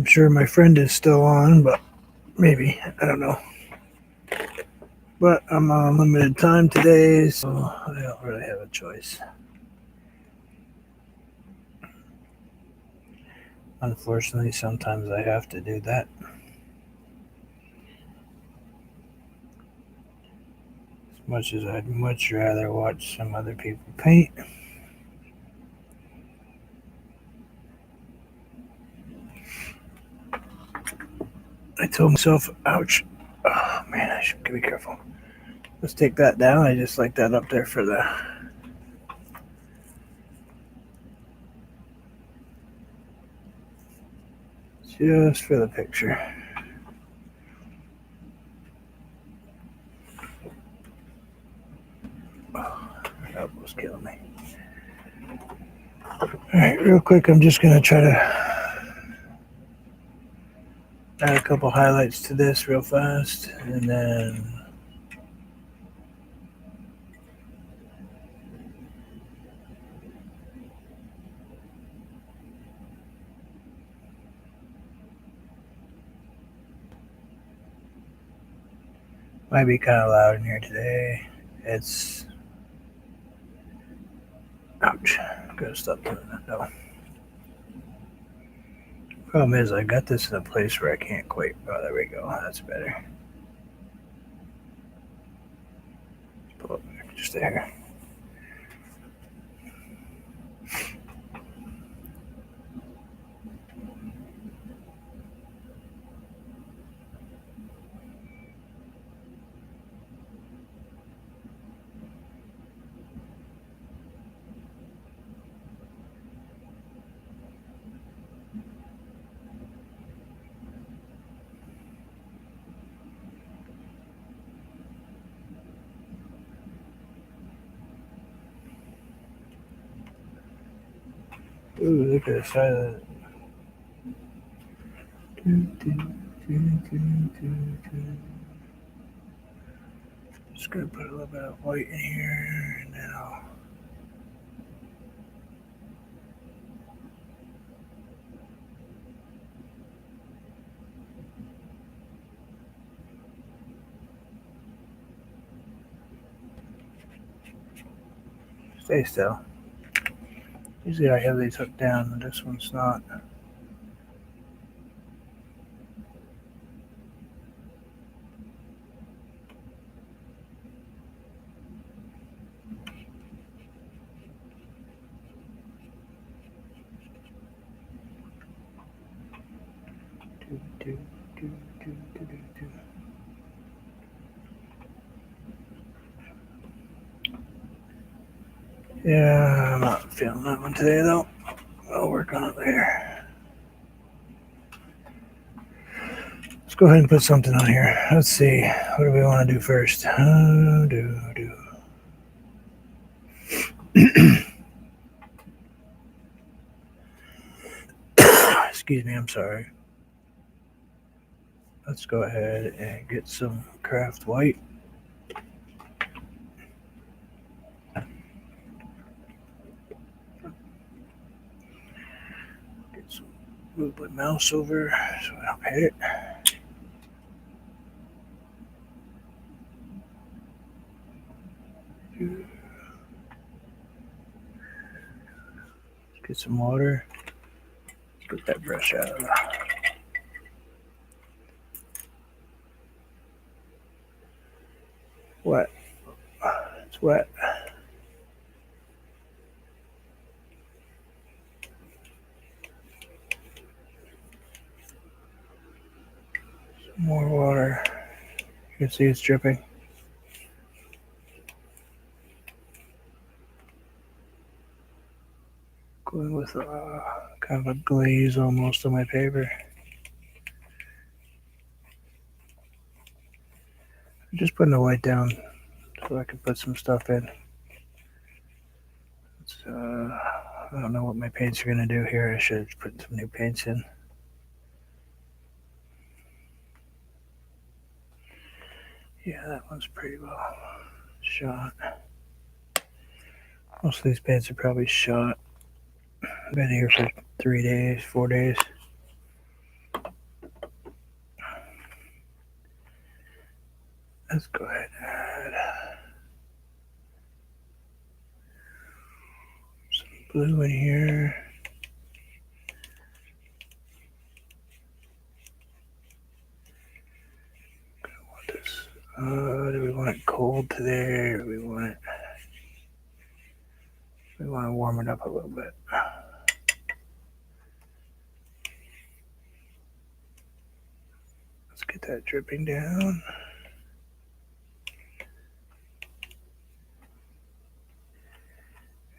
I'm sure my friend is still on, but maybe. I don't know. But I'm on limited time today, so I don't really have a choice. Unfortunately, sometimes I have to do that. As much as I'd much rather watch some other people paint. I told myself, ouch. Oh man, I should be careful. Let's take that down. I just like that up there for the picture. Oh, that was killing me. All right, real quick, I'm just gonna try to add a couple highlights to this real fast, and then might be kind of loud in here today. It's ouch. I'm gonna stop doing that though. Problem is, I got this in a place where I can't quite. Oh, there we go. That's better. Pull it back just there. Ooh, look at the side of that. Just gonna put a little bit of white in here now. Stay still. Usually I have these hooked down, but this one's not. Yeah, I'm not feeling that one today though. I'll work on it later. Let's go ahead and put something on here. Let's see. What do we want to do first? Excuse me, I'm sorry. Let's go ahead and get some craft white. Get some, move my mouse over so I don't hit it. Let's get some water. Let's get that brush out. Wet. It's wet. Some more water. You can see it's dripping. Going with kind of a glaze almost on my paper. I'm just putting the white down so I can put some stuff in. I don't know what my paints are going to do here. I should put some new paints in. Yeah, that one's pretty well shot. Most of these paints are probably shot. I've been here for 3 days, 4 days. Let's go ahead and add some blue in here. Do we want it cold today, or we want to warm it up a little bit? Let's get that dripping down.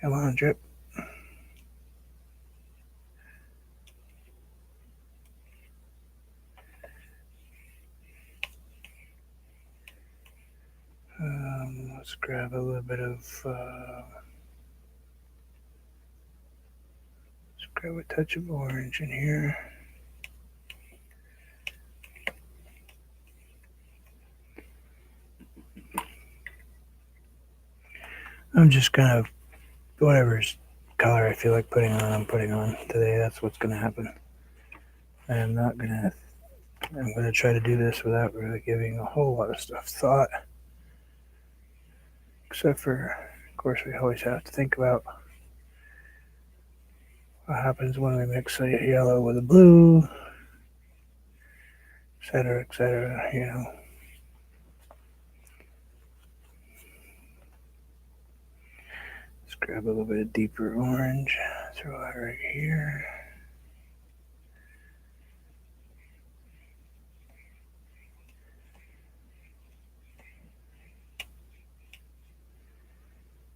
Come on, drip. Let's grab a little bit of, let's grab a touch of orange in here. I'm just kind of, whatever's color I feel like putting on, I'm putting on today. That's what's going to happen. I'm going to try to do this without really giving a whole lot of stuff thought. Except for, of course, we always have to think about what happens when we mix a yellow with a blue, etc., etc., you know. Let's grab a little bit of deeper orange, throw it right here.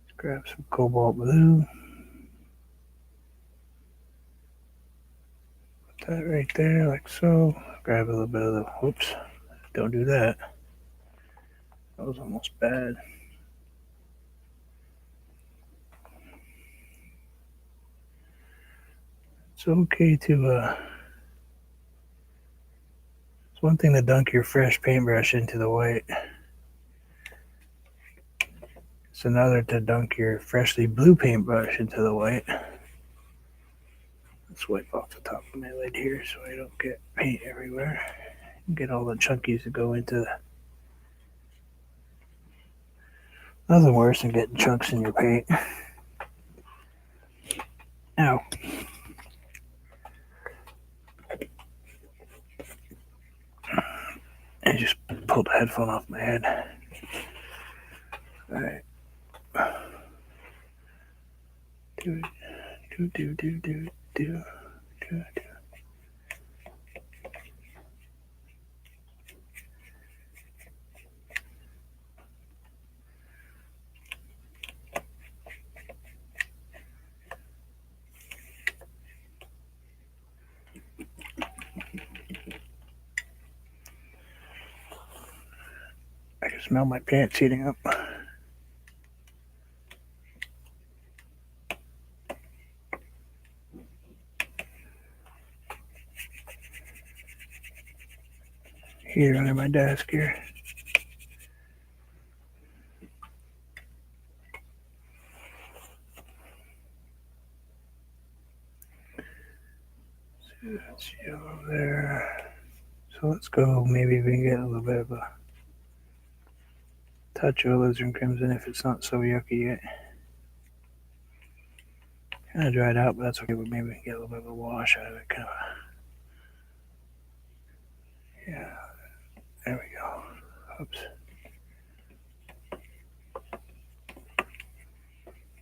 Let's grab some cobalt blue. Put that right there, like so. Grab a little bit of the, whoops, don't do that. That was almost bad. It's okay to, it's one thing to dunk your fresh paintbrush into the white. It's another to dunk your freshly blue paintbrush into the white. Let's wipe off the top of my lid here so I don't get paint everywhere. Get all the chunkies to go into the... Nothing worse than getting chunks in your paint. Ow. I just pulled the headphone off my head. Alright. Do. I can smell my pants heating up. Heater under my desk here. That's yellow there. So let's go. Maybe we can get a little bit of a touch of alizarin crimson if it's not so yucky yet. Kind of dried out, but that's okay. But maybe we can get a little bit of a wash out of it. Kind of. Yeah. There we go. Oops.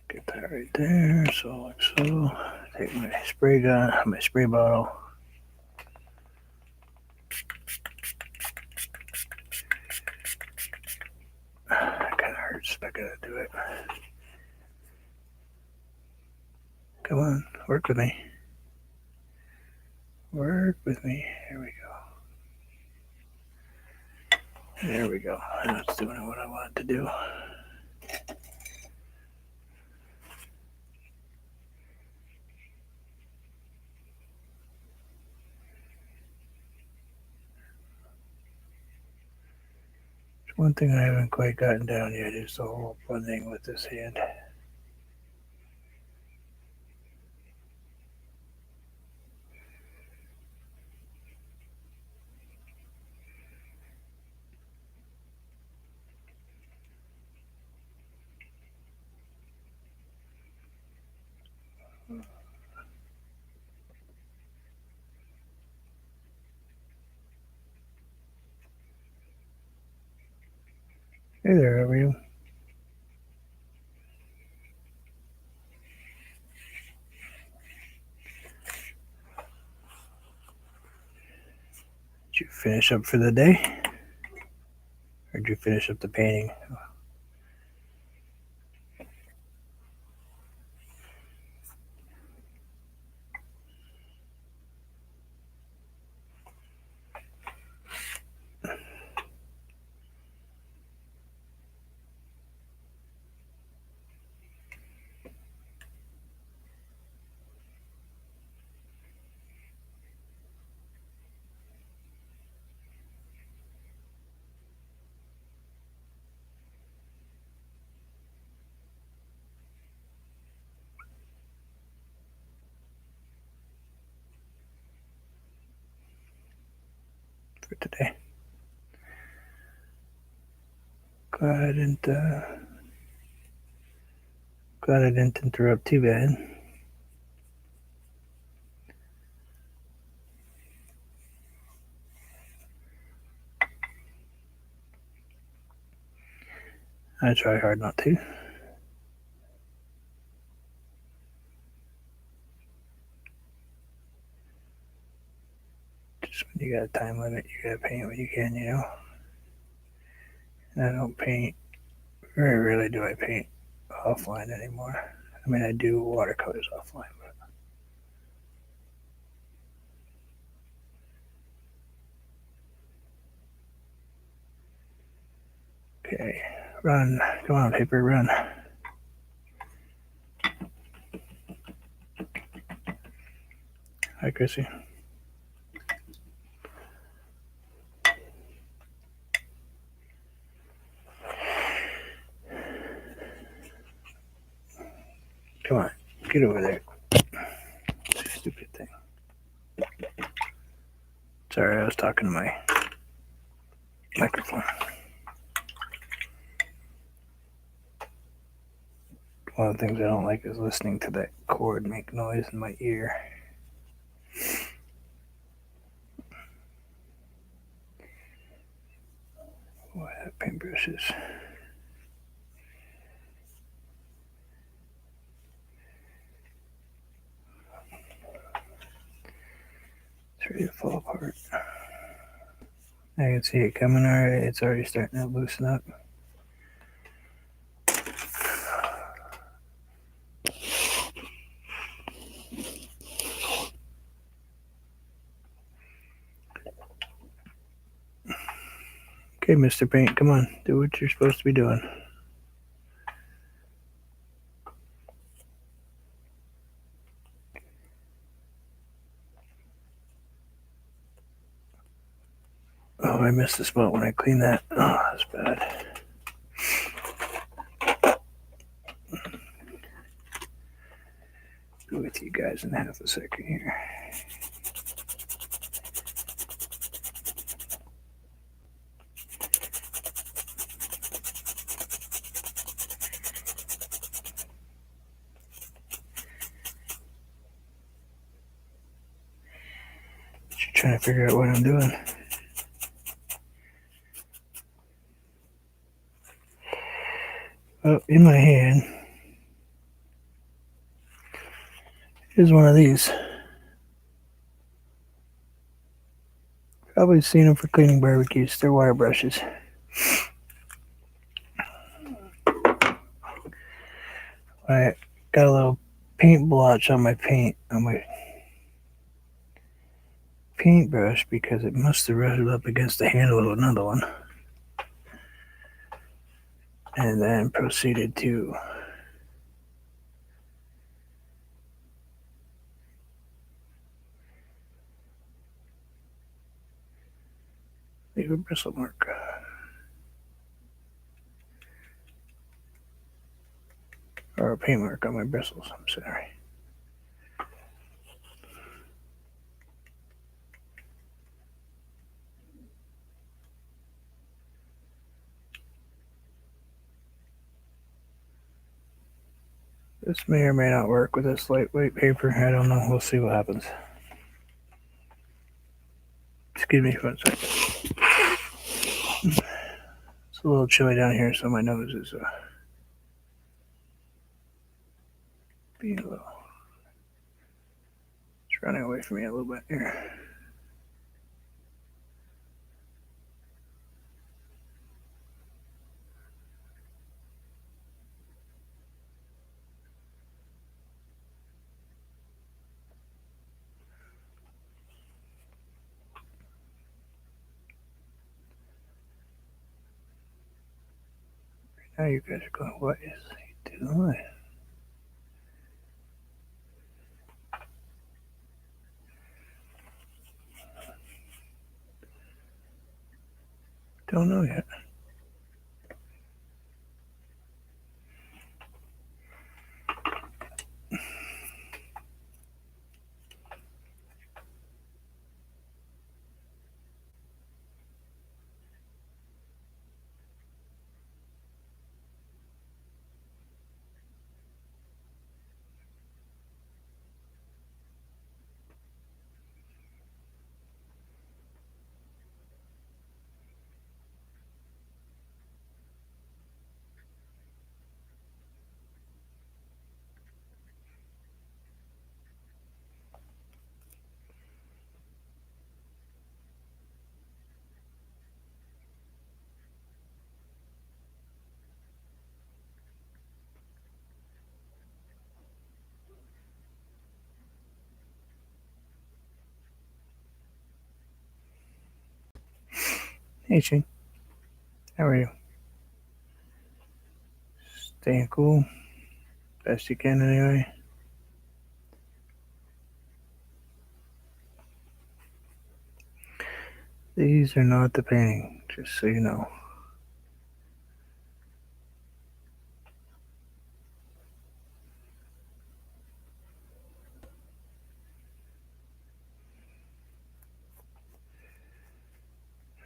Get that right there. So like so. Take my spray gun, my spray bottle. It kind of hurts. I gotta do it. Come on, work with me. Work with me. Here we go. There we go. Now it's doing what I want it to do. One thing I haven't quite gotten down yet is the whole blending with this hand. Hey there, how are you? Did you finish up for the day? Or did you finish up the painting? For today. Glad I didn't interrupt too bad. I try hard not to. Just when you got a time limit, you gotta paint what you can, you know. And I don't paint. Very rarely do I paint offline anymore. I mean, I do watercolors offline, but okay. Run. Come on, paper, run. Hi, Chrissy. Come on, get over there. Stupid thing. Sorry, I was talking to my microphone. One of the things I don't like is listening to that cord make noise in my ear. Oh, I have paintbrushes. It's ready to fall apart. I can see it coming already. It's already starting to loosen up. Okay, Mr. Paint, come on. Do what you're supposed to be doing. Oh, I missed the spot when I cleaned that. Oh, that's bad. Be with you guys in half a second here. Just trying to figure out what I'm doing. Oh, in my hand is one of these. Probably seen them for cleaning barbecues. They're wire brushes. I got a little paint blotch on my paintbrush because it must have rusted up against the handle of another one, and then proceeded to leave a bristle mark. Or a paint mark on my bristles, I'm sorry. This may or may not work with this lightweight paper. I don't know. We'll see what happens. Excuse me for a second. It's a little chilly down here, so my nose is being a little. It's running away from me a little bit here. Now you guys are going, what is he doing? Don't know yet. Hey, Shane. How are you? Staying cool? Best you can, anyway. These are not the painting, just so you know.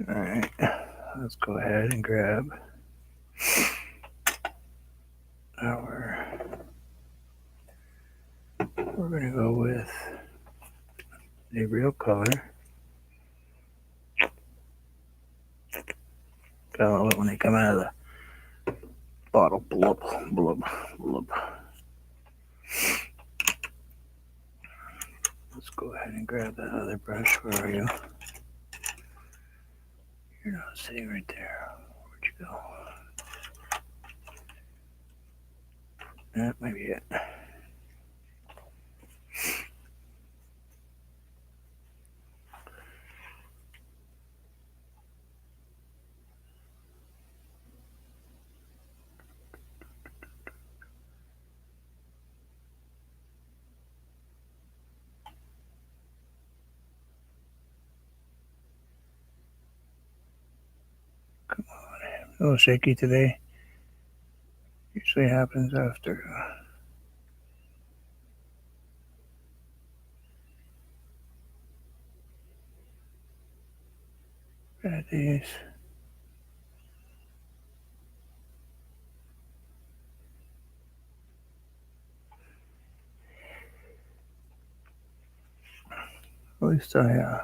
Alright, let's go ahead and grab our. We're going to go with a real color. Gotta love it when they come out of the bottle. Blub, blub, blub. Let's go ahead and grab that other brush. Where are you? You're not sitting right there. Where'd you go? That might be it. Come on. A little shaky today. Usually happens after bad days. At least I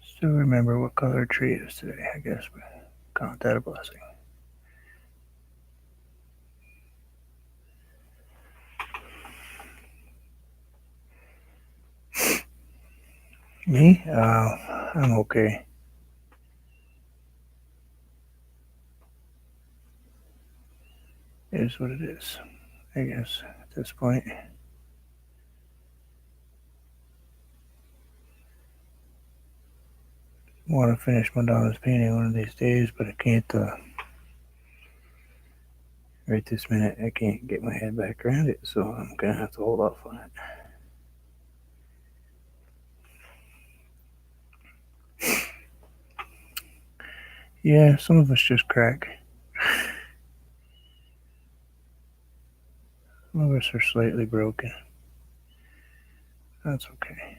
still remember what color tree it is today. I guess we count that a blessing. Me? I'm okay. It is what it is, I guess, at this point. Want to finish Madonna's painting one of these days, but I can't. Right this minute, I can't get my head back around it, so I'm gonna have to hold off on it. Yeah, some of us just crack. Some of us are slightly broken. That's okay.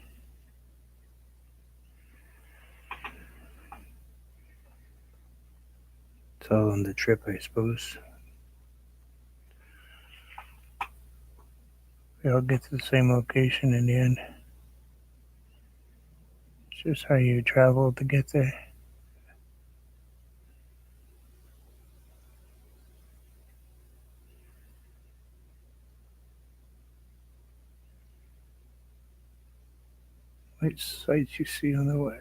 It's all on the trip, I suppose. We all get to the same location in the end. It's just how you travel to get there. What sights you see on the way.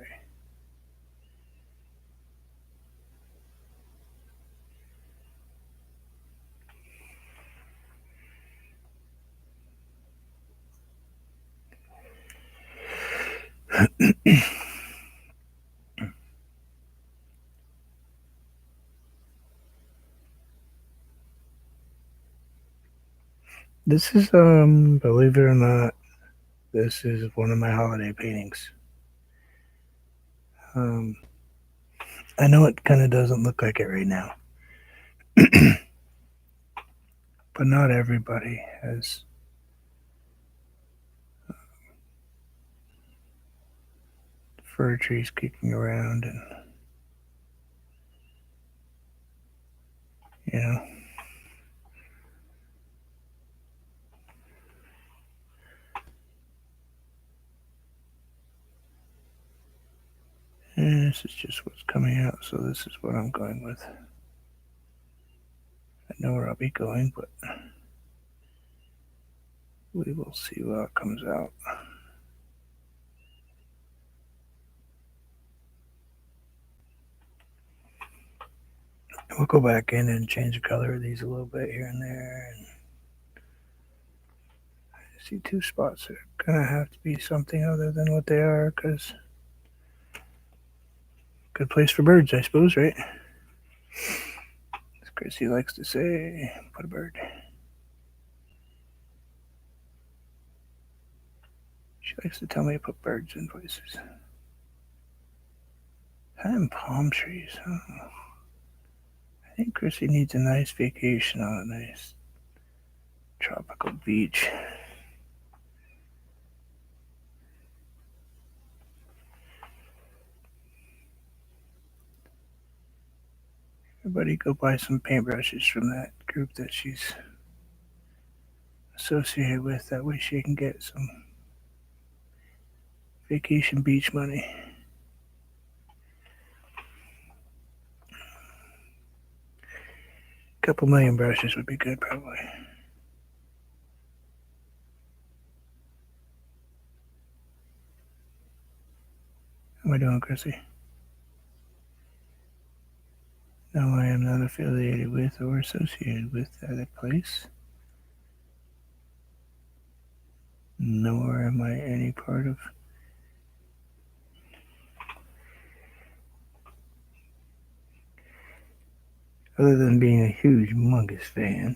This is believe it or not, this is one of my holiday paintings. Um I know it kind of doesn't look like it right now, but not everybody has fir trees kicking around, and you know, and this is just what's coming out, so this is what I'm going with. I know where I'll be going, but we will see what comes out. We'll go back in and change the color of these a little bit here and there. And I see two spots that are gonna have to be something other than what they are, because good place for birds, I suppose, right? As Chrissy likes to say, put a bird. She likes to tell me to put birds in places. And palm trees. Oh. I think Chrissy needs a nice vacation on a nice tropical beach. Everybody go buy some paintbrushes from that group that she's associated with. That way she can get some vacation beach money. A couple million brushes would be good, probably. How am I doing, Chrissy? No, I am not affiliated with or associated with that place, nor am I any part of. Other than being a huge, humongous fan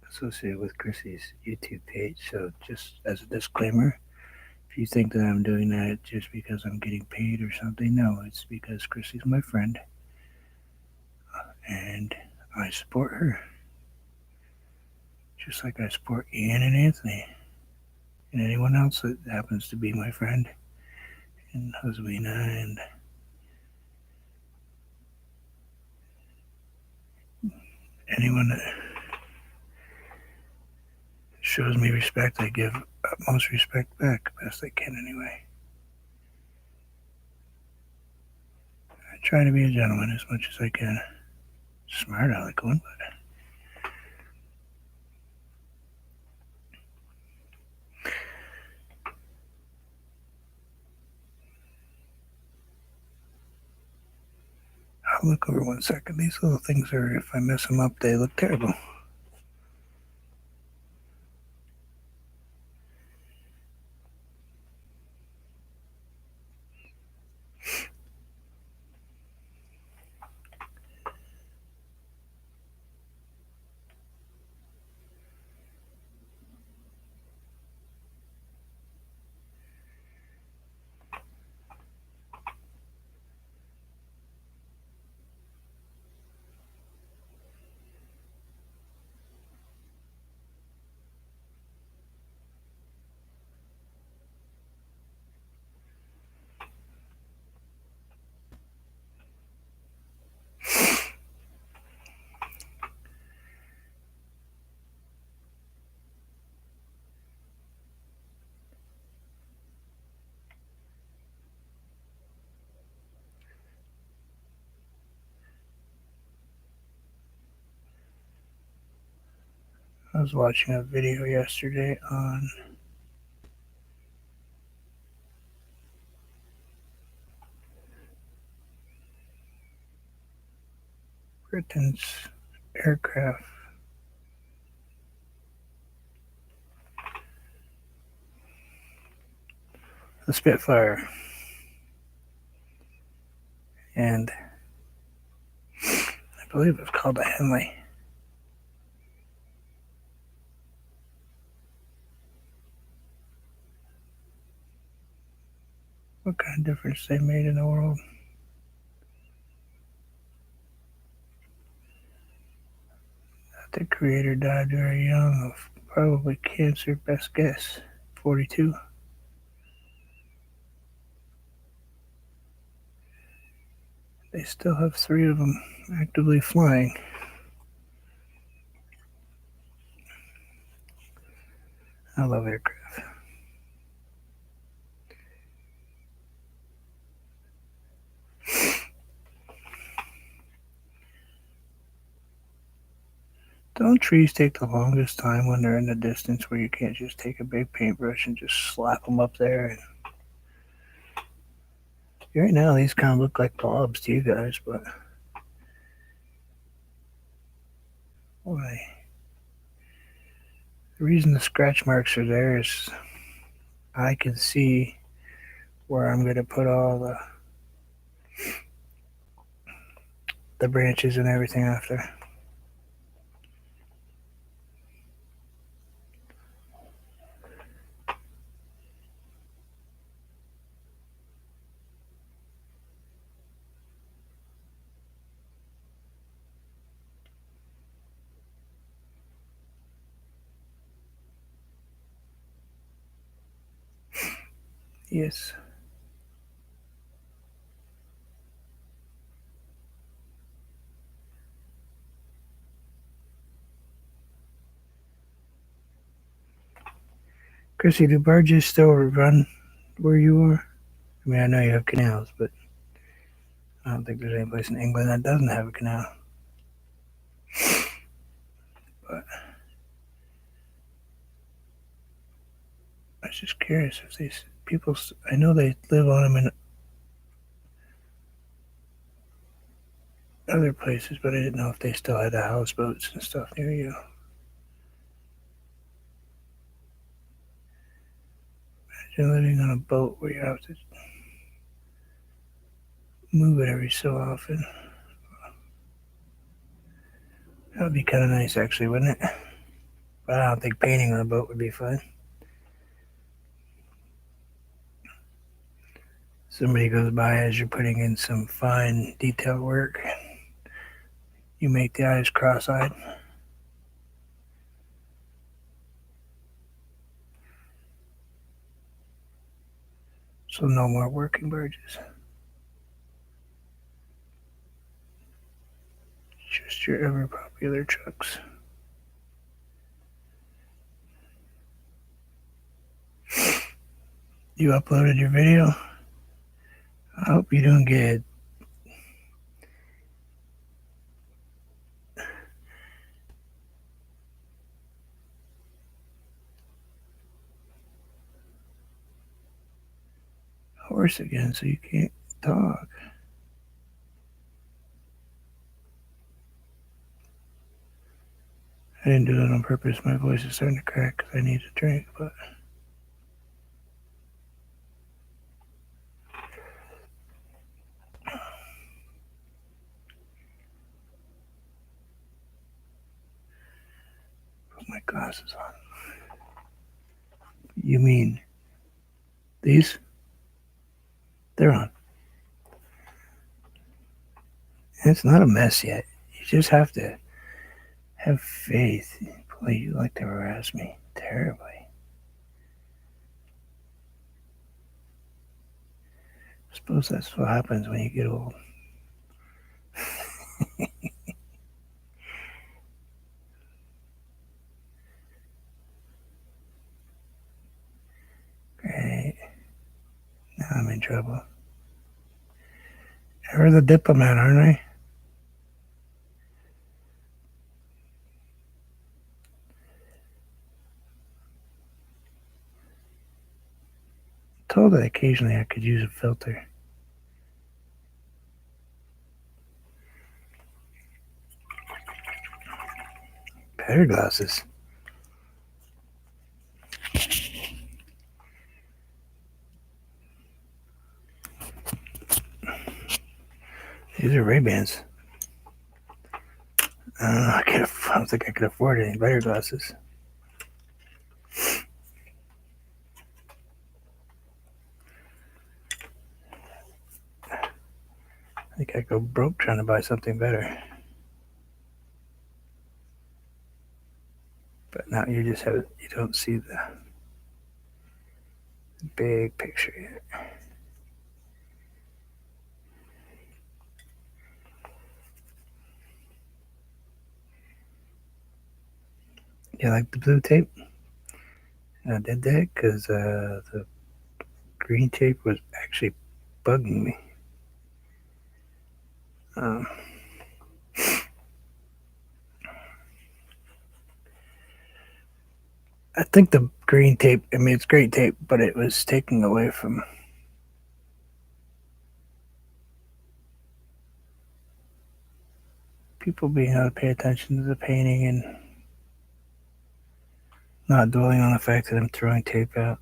associated with Chrissy's YouTube page. So, just as a disclaimer, if you think that I'm doing that just because I'm getting paid or something, no, it's because Chrissy's my friend and I support her. Just like I support Ian and Anthony and anyone else that happens to be my friend, and Josefina, and anyone that shows me respect, I give utmost respect back, best I can anyway. I try to be a gentleman as much as I can. Smart aleck one, but I'll look over 1 second. These little things are, if I mess them up, they look terrible. I was watching a video yesterday on Britain's aircraft. The Spitfire. And I believe it's called a Henley. What kind of difference they made in the world. The creator died very young of probably cancer, best guess, 42. They still have 3 of them actively flying. I love aircraft. Don't trees take the longest time when they're in the distance where you can't just take a big paintbrush and just slap them up there? And right now, these kind of look like blobs to you guys, but why? The reason the scratch marks are there is I can see where I'm going to put all the branches and everything after. Yes. Chrissy, do barges still run where you are? I mean, I know you have canals, but I don't think there's any place in England that doesn't have a canal. But I was just curious if these people, I know they live on them in other places, but I didn't know if they still had the houseboats and stuff near you. Imagine living on a boat where you have to move it every so often. That would be kind of nice, actually, wouldn't it? But I don't think painting on a boat would be fun. Somebody goes by as you're putting in some fine detail work. You make the eyes cross-eyed. So no more working barges. Just your ever popular trucks. You uploaded your video? I hope you're doing good. Hoarse again, so you can't talk. I didn't do that on purpose. My voice is starting to crack because I need a drink, but put my glasses on. You mean these? They're on. It's not a mess yet. You just have to have faith. Boy, you like to harass me terribly. I suppose that's what happens when you get old. Great. Now I'm in trouble. Ever the diplomat, aren't I? told that occasionally I could use a filter. Better glasses. These are Ray-Bans. I don't know. I don't think I could afford any better glasses. I think I go broke trying to buy something better. But now you don't see the big picture yet. You like the blue tape? I did that because the green tape was actually bugging me. Um, I think the green tape, I mean, it's great tape, but it was taking away from people being able to pay attention to the painting and not dwelling on the fact that I'm throwing tape out.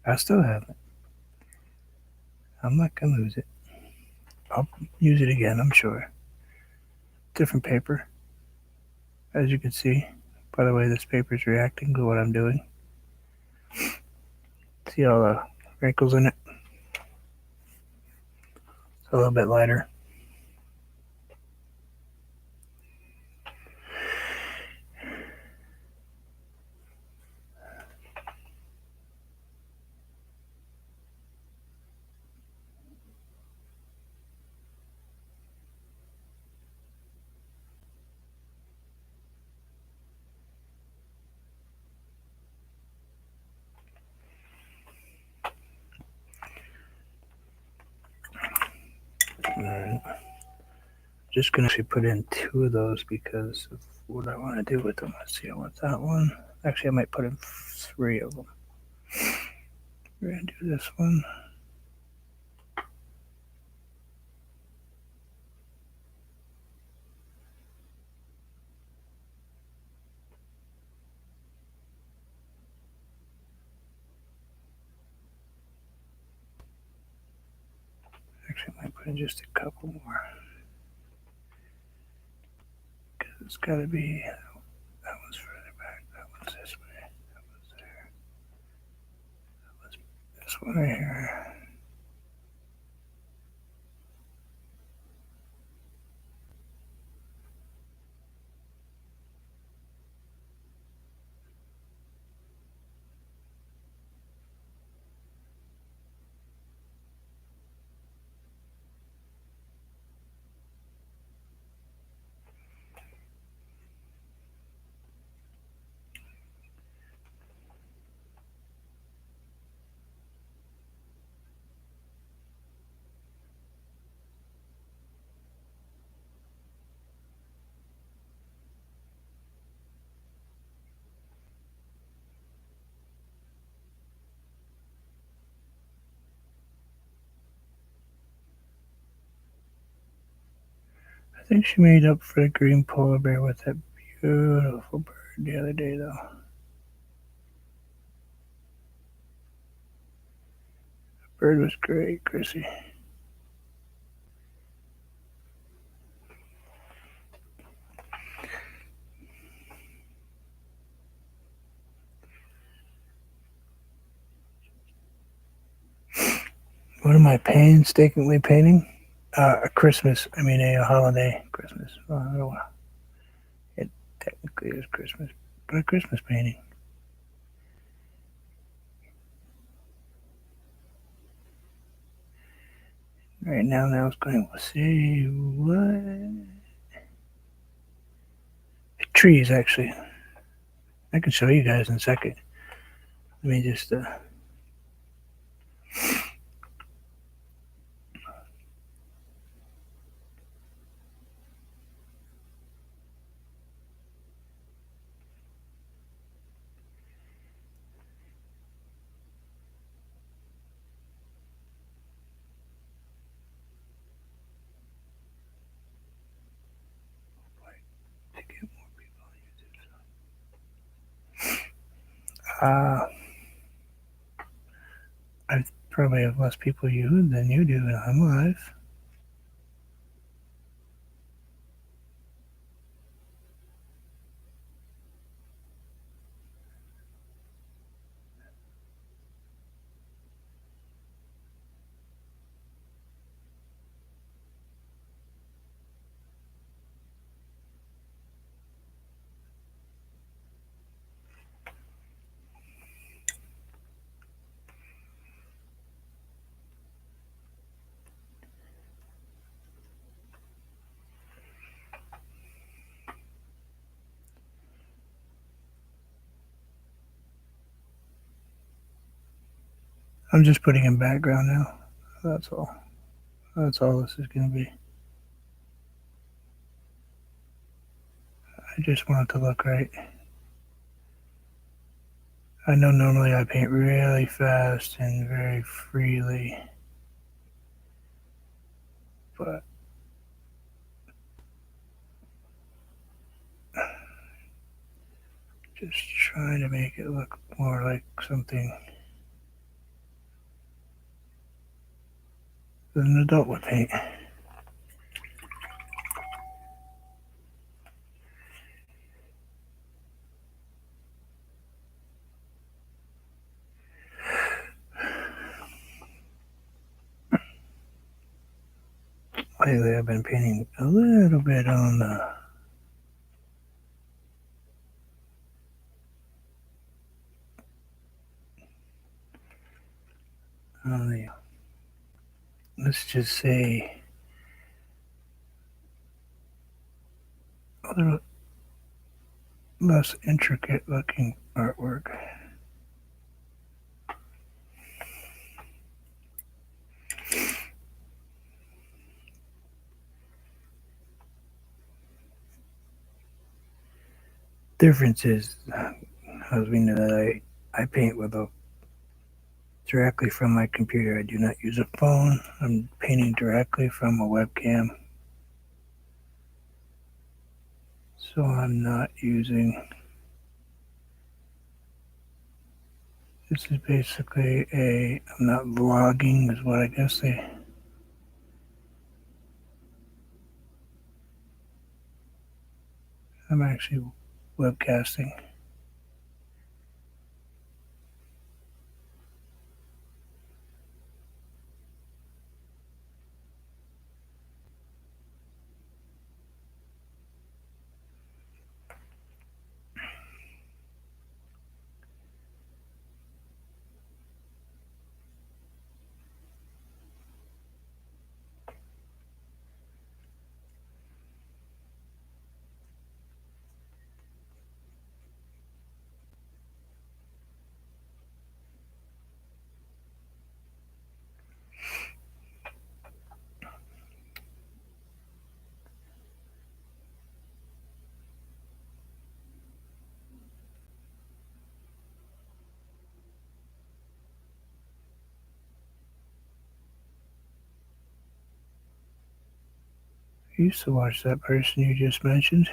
I still have it. I'm not going to lose it. I'll use it again, I'm sure. Different paper, as you can see. By the way, this paper is reacting to what I'm doing. See all the wrinkles in it? It's a little bit lighter. Alright. Just gonna actually put in 2 of those because of what I want to do with them. Let's see, I want that one. Actually, I might put in 3 of them. We're gonna do this one. Actually, I might put in just a couple more. Because it's got to be, that one's further back, that one's this way, that one's there, that one's this one right here. I think she made up for the green polar bear with that beautiful bird the other day, though. The bird was great, Chrissy. What am I painstakingly painting? A Christmas, I mean a holiday Christmas. Well, I don't know. It technically is Christmas, but a Christmas painting. Right now, it's going to see what? Trees, actually. I can show you guys in a second. Let me just to get more people on YouTube. I probably have less people than you do, and I'm live. I'm just putting in background now. That's all. That's all this is going to be. I just want it to look right. I know normally I paint really fast and very freely, but just trying to make it look more like something that an adult would paint. Lately I've been painting a little bit on the let's just say a little less intricate looking artwork. Difference is, as we know, that I paint directly from my computer. I do not use a phone. I'm painting directly from a webcam. So I'm not using, this is basically I'm not vlogging is what I guess I'm actually webcasting. I used to watch that person you just mentioned.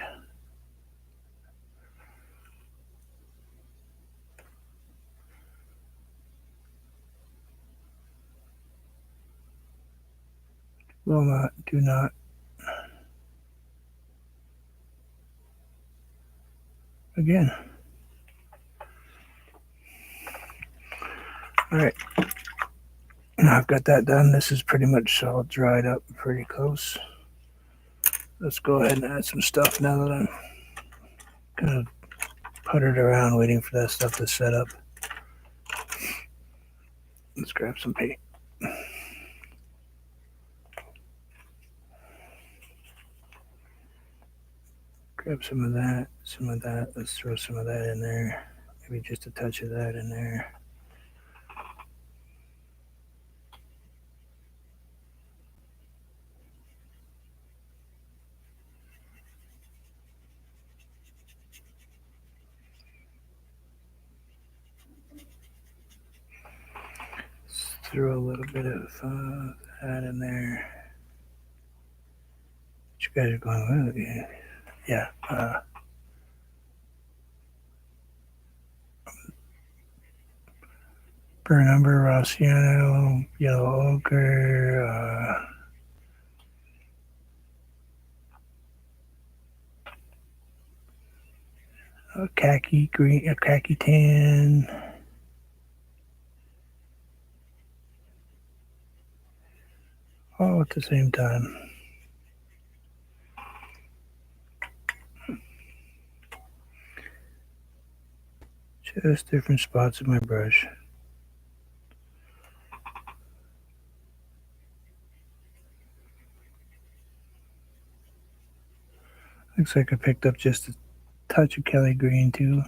Will not, do not. Again. Alright. Now I've got that done. This is pretty much all dried up pretty close. Let's go ahead and add some stuff now that I'm kind of puttered around waiting for that stuff to set up. Let's grab some paint. Grab some of that. Let's throw some of that in there. be just a touch of that in there. Let's throw a little bit of that in there. You guys are going, oh, yeah. Burnt umber, Rossiano, yellow ochre, a khaki green, a khaki tan, all at the same time. Just different spots of my brush. Looks like I picked up just a touch of Kelly green too.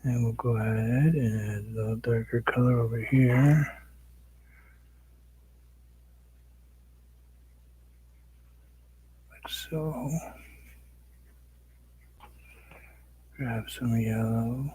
And we'll go ahead and add a little darker color over here. Like so. Grab some yellow.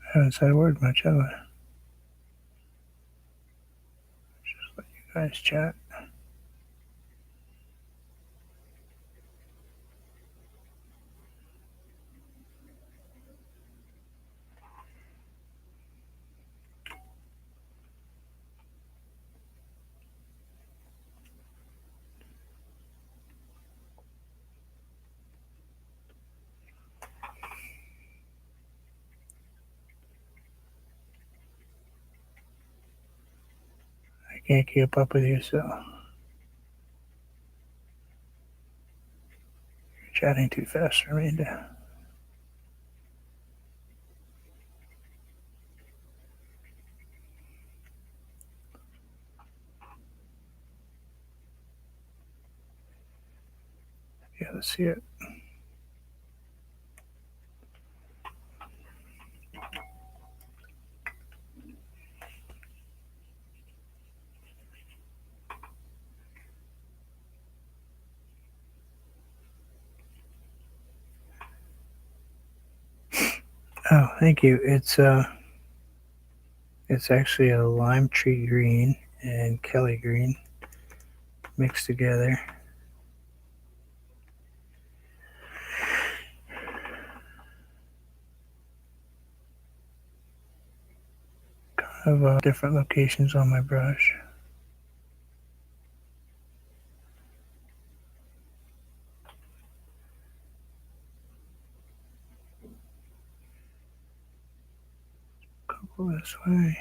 I haven't said a word much, have I? Just let you guys chat. I can't keep up with you, so you're chatting too fast for me to. Yeah, let's see it. Oh, thank you. It's actually a lime tree green and Kelly green mixed together. Of different locations on my brush. Go this way.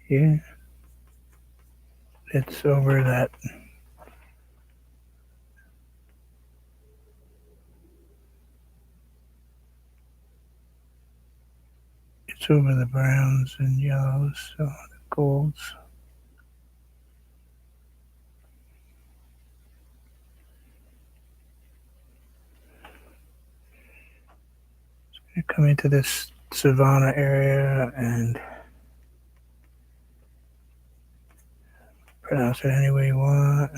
Yeah, it's over that. It's over the browns and yellows, so the golds. You come into this savanna area and pronounce it any way you want.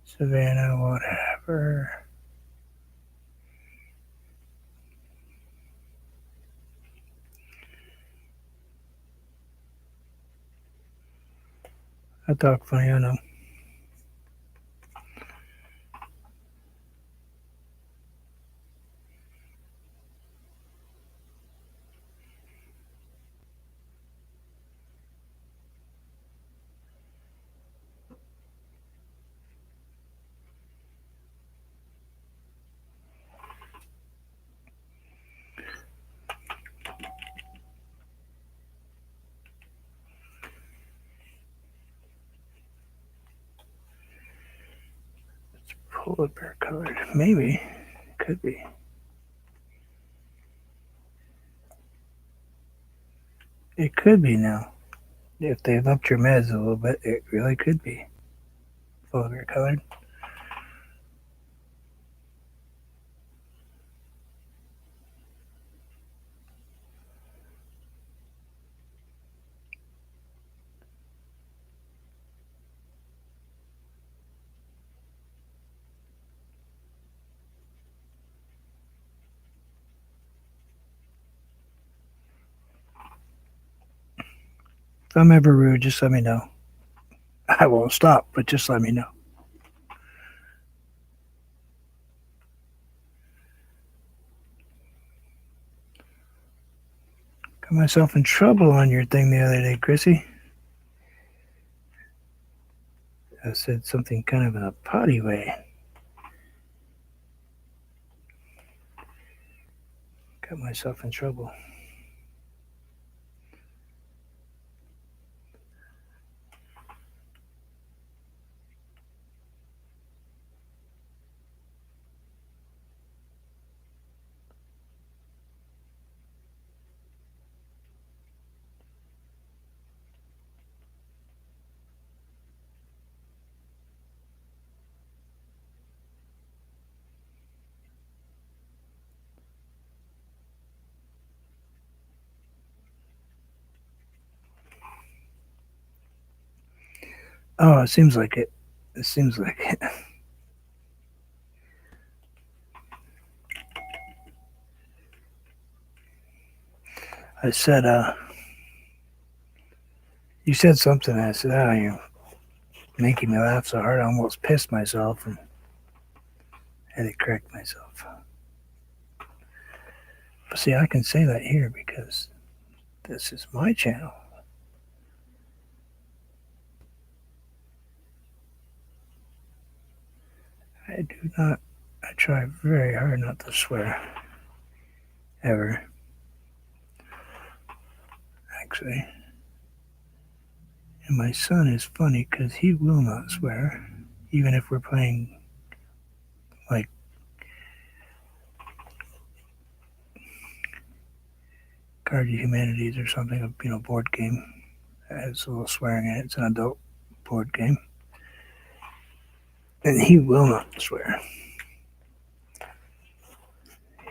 Savannah, whatever. I talk funny, I know. Polar bear colored. Maybe. Could be. It could be now. If they've upped your meds a little bit, it really could be polar bear colored. If I'm ever rude, just let me know. I won't stop, but just let me know. Got myself in trouble on your thing the other day, Chrissy. I said something kind of in a potty way. Got myself in trouble. Oh, it seems like it. It seems like it. I said, you said something. I said, oh, you're making me laugh so hard I almost pissed myself and had to correct myself. But see, I can say that here because this is my channel. I do not, I try very hard not to swear. Ever. Actually. And my son is funny because he will not swear, even if we're playing like Guardian Humanities or something, board game. It has a little swearing in it. It's an adult board game. And he will not swear.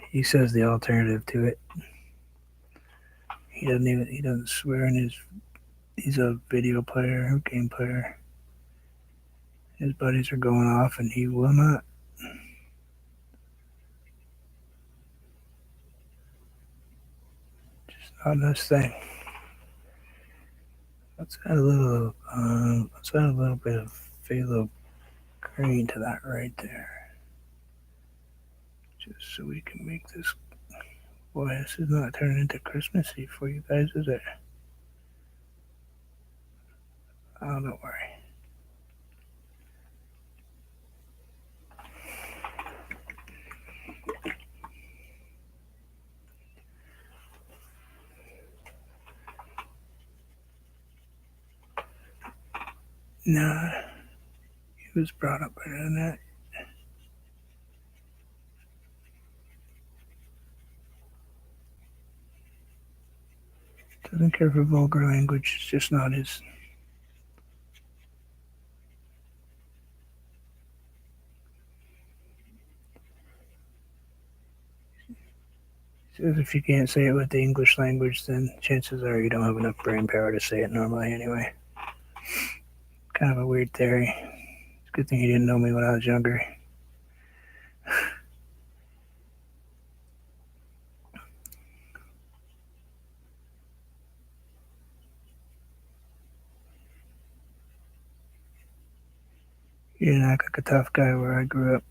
He says the alternative to it. He doesn't swear in his. He's a video player, game player. His buddies are going off, and he will not. Just not this thing. Let's add a little bit of phthalo green to that right there, just so we can make this. Boy, this is not turning into Christmassy for you guys, is it? Oh, don't worry. Nah, he was brought up better than that. Doesn't care for vulgar language. It's just not his. Says if you can't say it with the English language, then chances are you don't have enough brain power to say it normally anyway. Kind of a weird theory. It's a good thing he didn't know me when I was younger. You didn't act like a tough guy where I grew up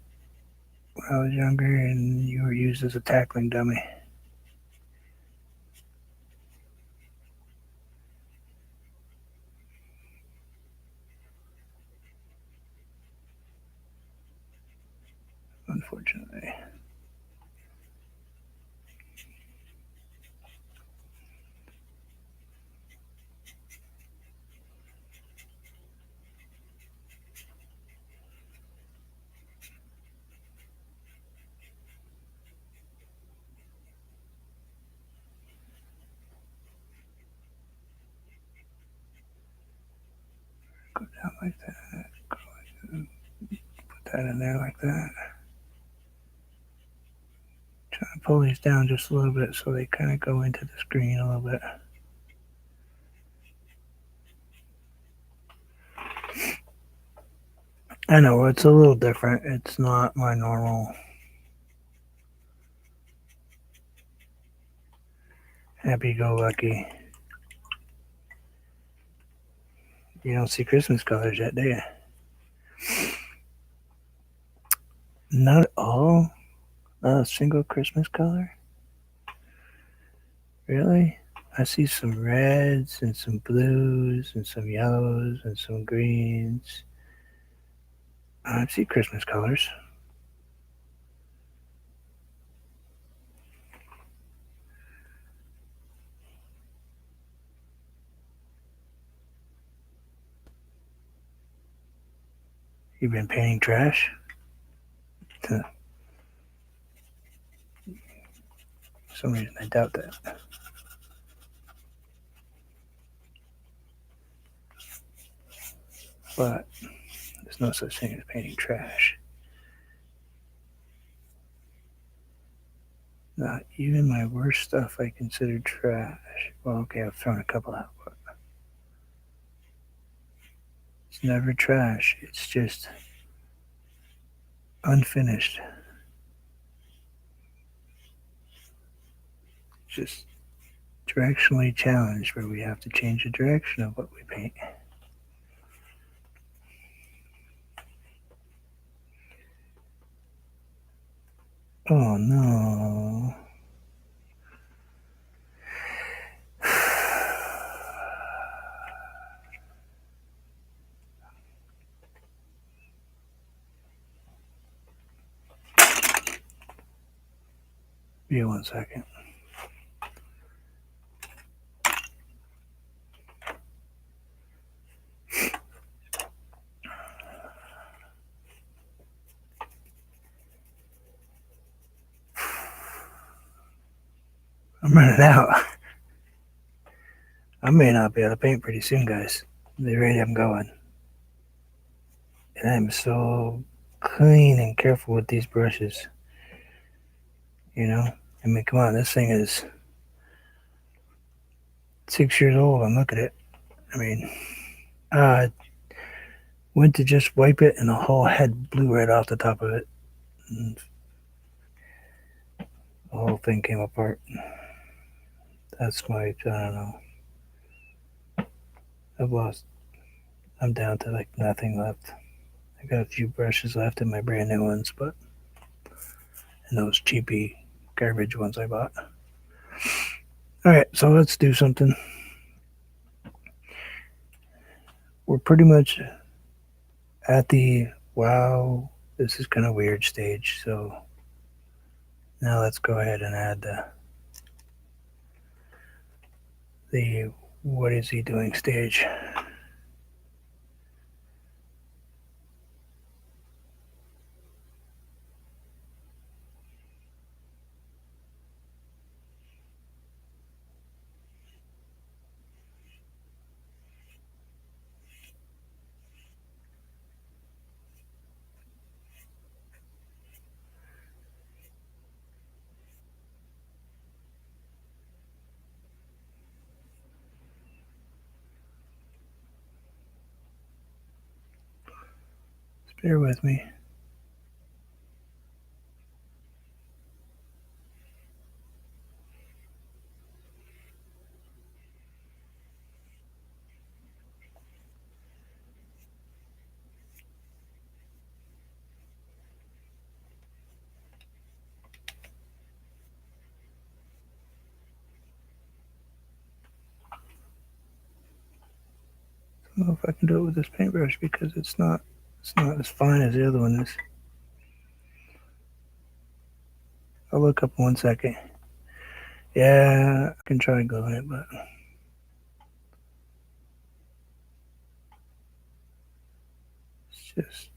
when I was younger, and you were used as a tackling dummy. Unfortunately. Go down like that. Put that in there like that. Trying to pull these down just a little bit so they kind of go into the screen a little bit. I know it's a little different. It's not my normal happy-go-lucky. You don't see Christmas colors yet, do you? Not at all. Not a single Christmas color. Really? I see some reds and some blues and some yellows and some greens. I see Christmas colors. You've been painting trash? For some reason, I doubt that. But there's no such thing as painting trash. Not even my worst stuff I consider trash. Well, okay, I've thrown a couple out, but it's never trash. It's just unfinished. Just directionally challenged where we have to change the direction of what we paint. Oh no. Give me 1 second. I'm running out. I may not be able to paint pretty soon, guys. The rate I'm going. And I'm so clean and careful with these brushes. You know? I mean, come on, this thing is 6 years old, and look at it. I mean, I went to just wipe it, and the whole head blew right off the top of it. And the whole thing came apart. That's my, I don't know. I've lost, I'm down to like nothing left. I got a few brushes left in my brand new ones, but and those cheapy garbage ones I bought. All right, so let's do something. We're pretty much at the wow, this is kind of weird stage. So now let's go ahead and add the what is he doing stage. Just bear with me. I don't know if I can do it with this paintbrush because it's not as fine as the other one is. I'll look up 1 second. Yeah, I can try gluing it, but it's just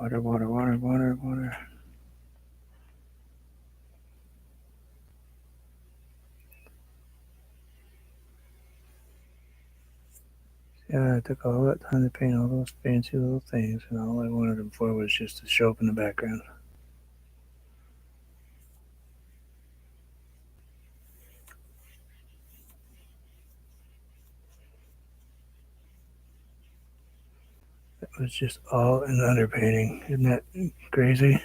water, water, water, water, water. Yeah, I took all that time to paint all those fancy little things, and all I wanted them for was just to show up in the background. It was just all in the underpainting. Isn't that crazy?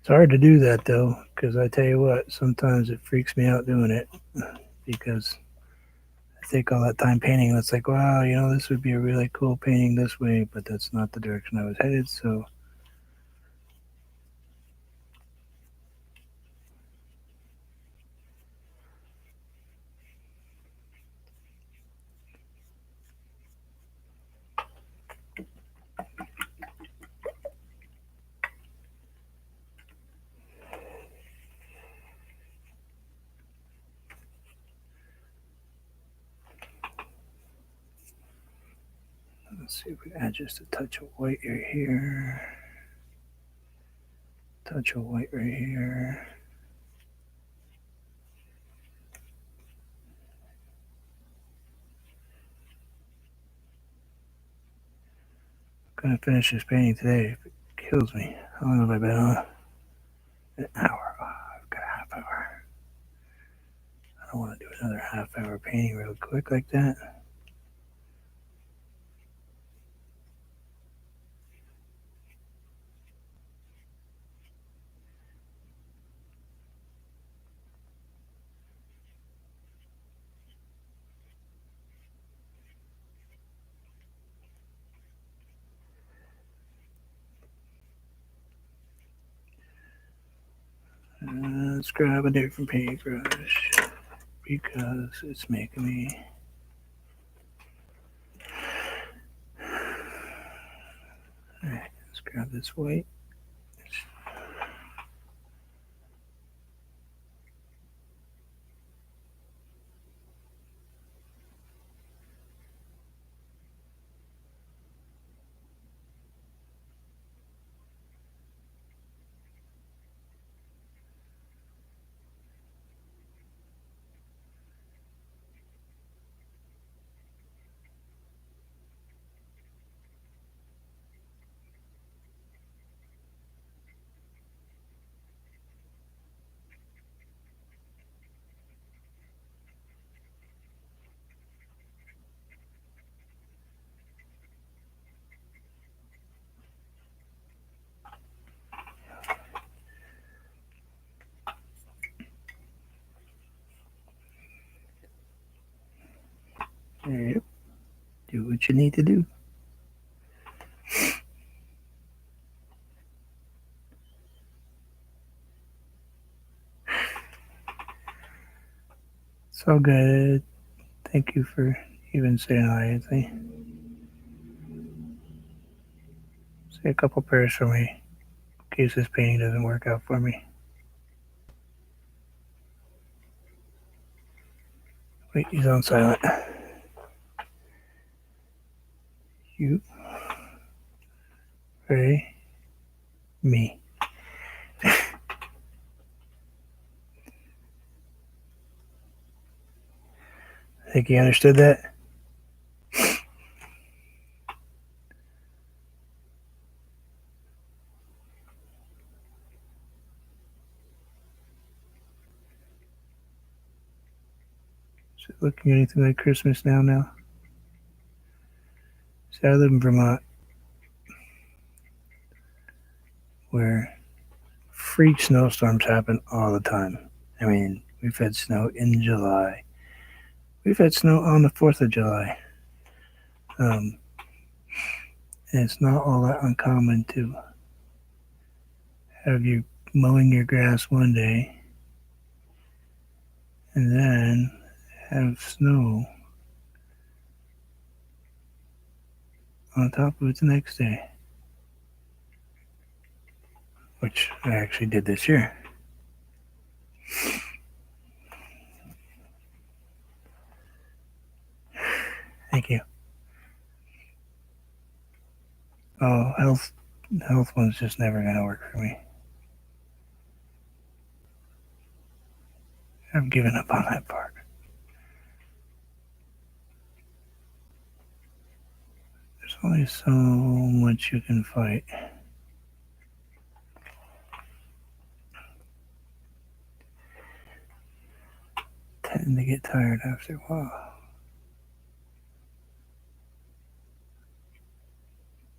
It's hard to do that though, because I tell you what, sometimes it freaks me out doing it because I take all that time painting and it's like, wow, this would be a really cool painting this way, but that's not the direction I was headed. So let's see if we add just a touch of white right here, touch of white right here. I'm gonna finish this painting today. If it kills me, how long have I been on? An hour. Oh, I've got a half hour. I don't want to do another half-hour painting real quick like that. Let's grab a different paintbrush because it's making me Alright, let's grab this white. Yep. Do what you need to do. It's all good. Thank you for even saying hi, Anthony. Say a couple prayers for me in case this painting doesn't work out for me. Wait, he's on silent. You pray me. Think you understood that? Is it looking anything like Christmas now? See, I live in Vermont, where freak snowstorms happen all the time. I mean, we've had snow in July. We've had snow on the 4th of July. And it's not all that uncommon to have you mowing your grass one day and then have snow on top of it the next day, which I actually did this year. Thank you. Oh, health one's just never gonna work for me. I've given up on that part. There's only so much you can fight. Tend to get tired after a while.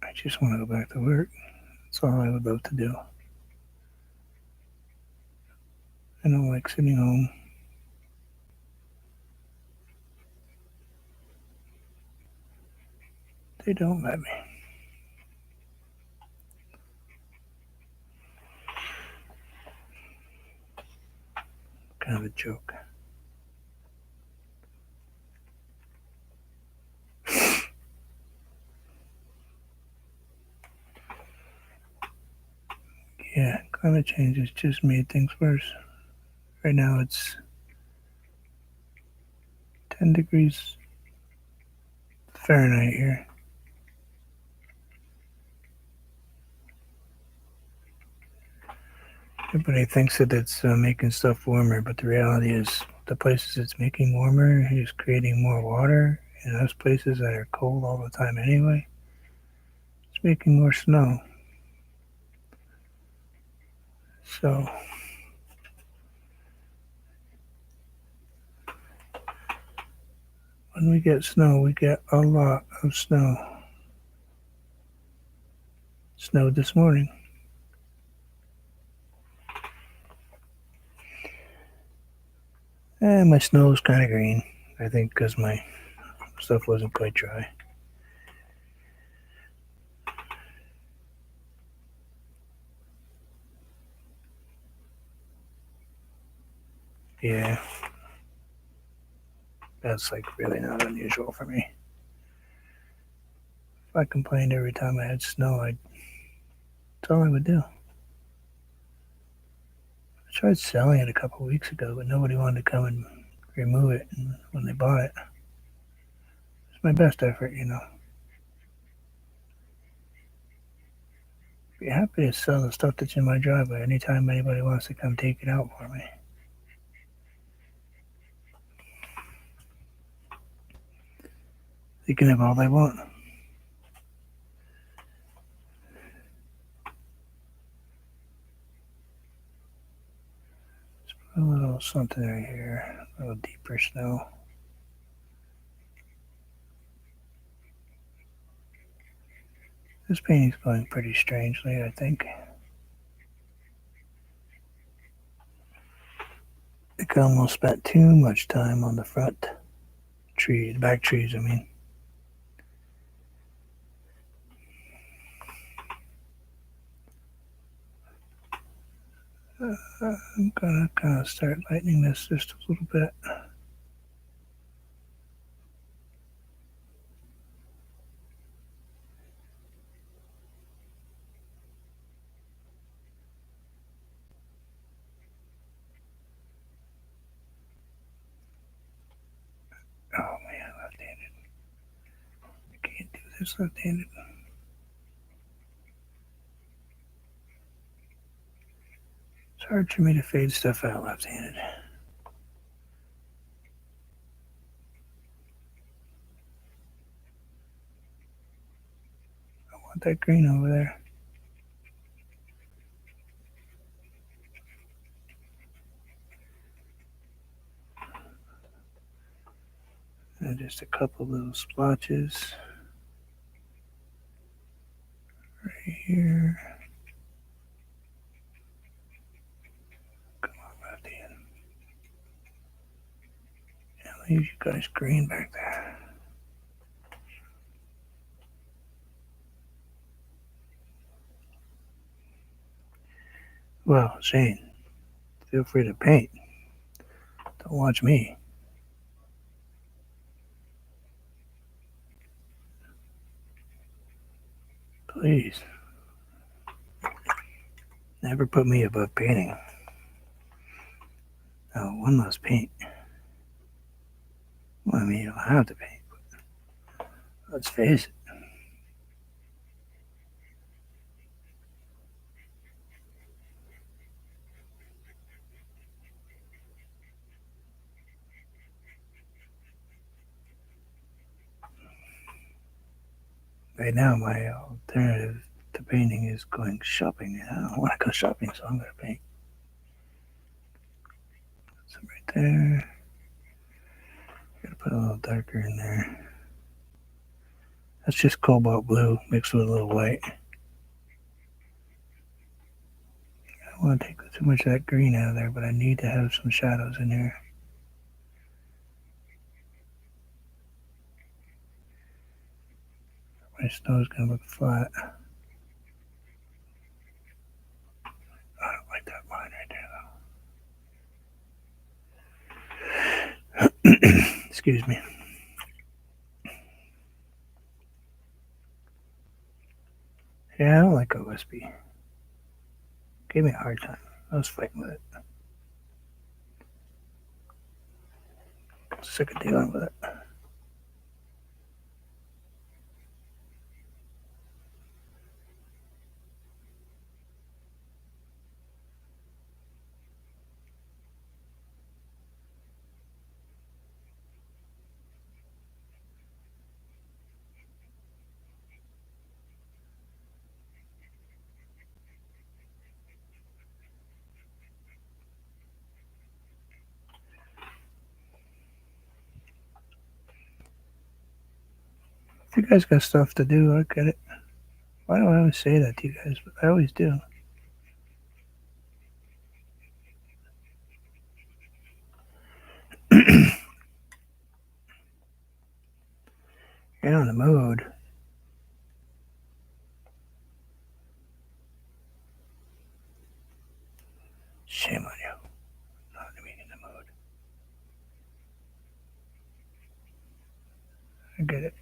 I just want to go back to work. That's all I would love to do. I don't like sitting home. They don't let me. Kind of a joke. Yeah, climate change has just made things worse. Right now it's 10 degrees Fahrenheit here. Everybody thinks that it's making stuff warmer, but the reality is the places it's making warmer is creating more water, and those places that are cold all the time anyway, it's making more snow. So when we get snow, we get a lot of snow. It snowed this morning. And my snow is kind of green, I think, because my stuff wasn't quite dry. Yeah, that's like really not unusual for me. I complained every time I had snow, that's all I would do. I tried selling it a couple of weeks ago, but nobody wanted to come and remove it when they bought it. It's my best effort. Be happy to sell the stuff that's in my driveway anytime anybody wants to come take it out for me. They can have all they want. A little something right here, a little deeper snow. This painting's going pretty strangely, I think. I could almost spent too much time on the front trees, back trees, I mean. I'm gonna kind of start lightening this just a little bit. Oh man, left-handed. I can't do this left-handed. It's hard for me to fade stuff out left-handed. I want that green over there. And just a couple little splotches right here. Come on, left-hand. Yeah, leave you guys green back there. Well, Shane, feel free to paint. Don't watch me. Please. Never put me above painting. Oh, one must paint. Well, I mean, you don't have to paint, but let's face it. Right now, my alternative to painting is going shopping. I don't want to go shopping, so I'm going to paint. So right there. Gotta put a little darker in there. That's just cobalt blue mixed with a little white. I don't want to take too much of that green out of there, but I need to have some shadows in here. My snow's going to look flat. I don't like that line right there, though. Excuse me. Yeah, I don't like OSB. Gave me a hard time. I was fighting with it. Sick of dealing with it. If you guys got stuff to do, I get it. Why do I always say that to you guys? But I always do. You're in the mood. Shame on you. Not being in the mood. I get it.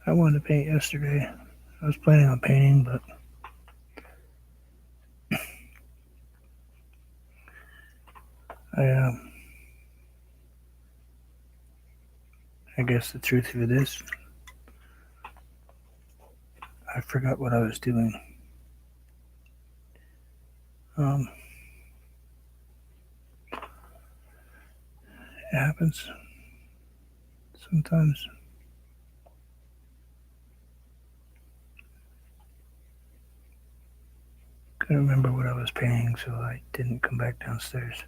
I wanted to paint yesterday. I was planning on painting, but I I guess the truth of it is, I forgot what I was doing. Um, it happens sometimes. Couldn't remember what I was painting, so I didn't come back downstairs.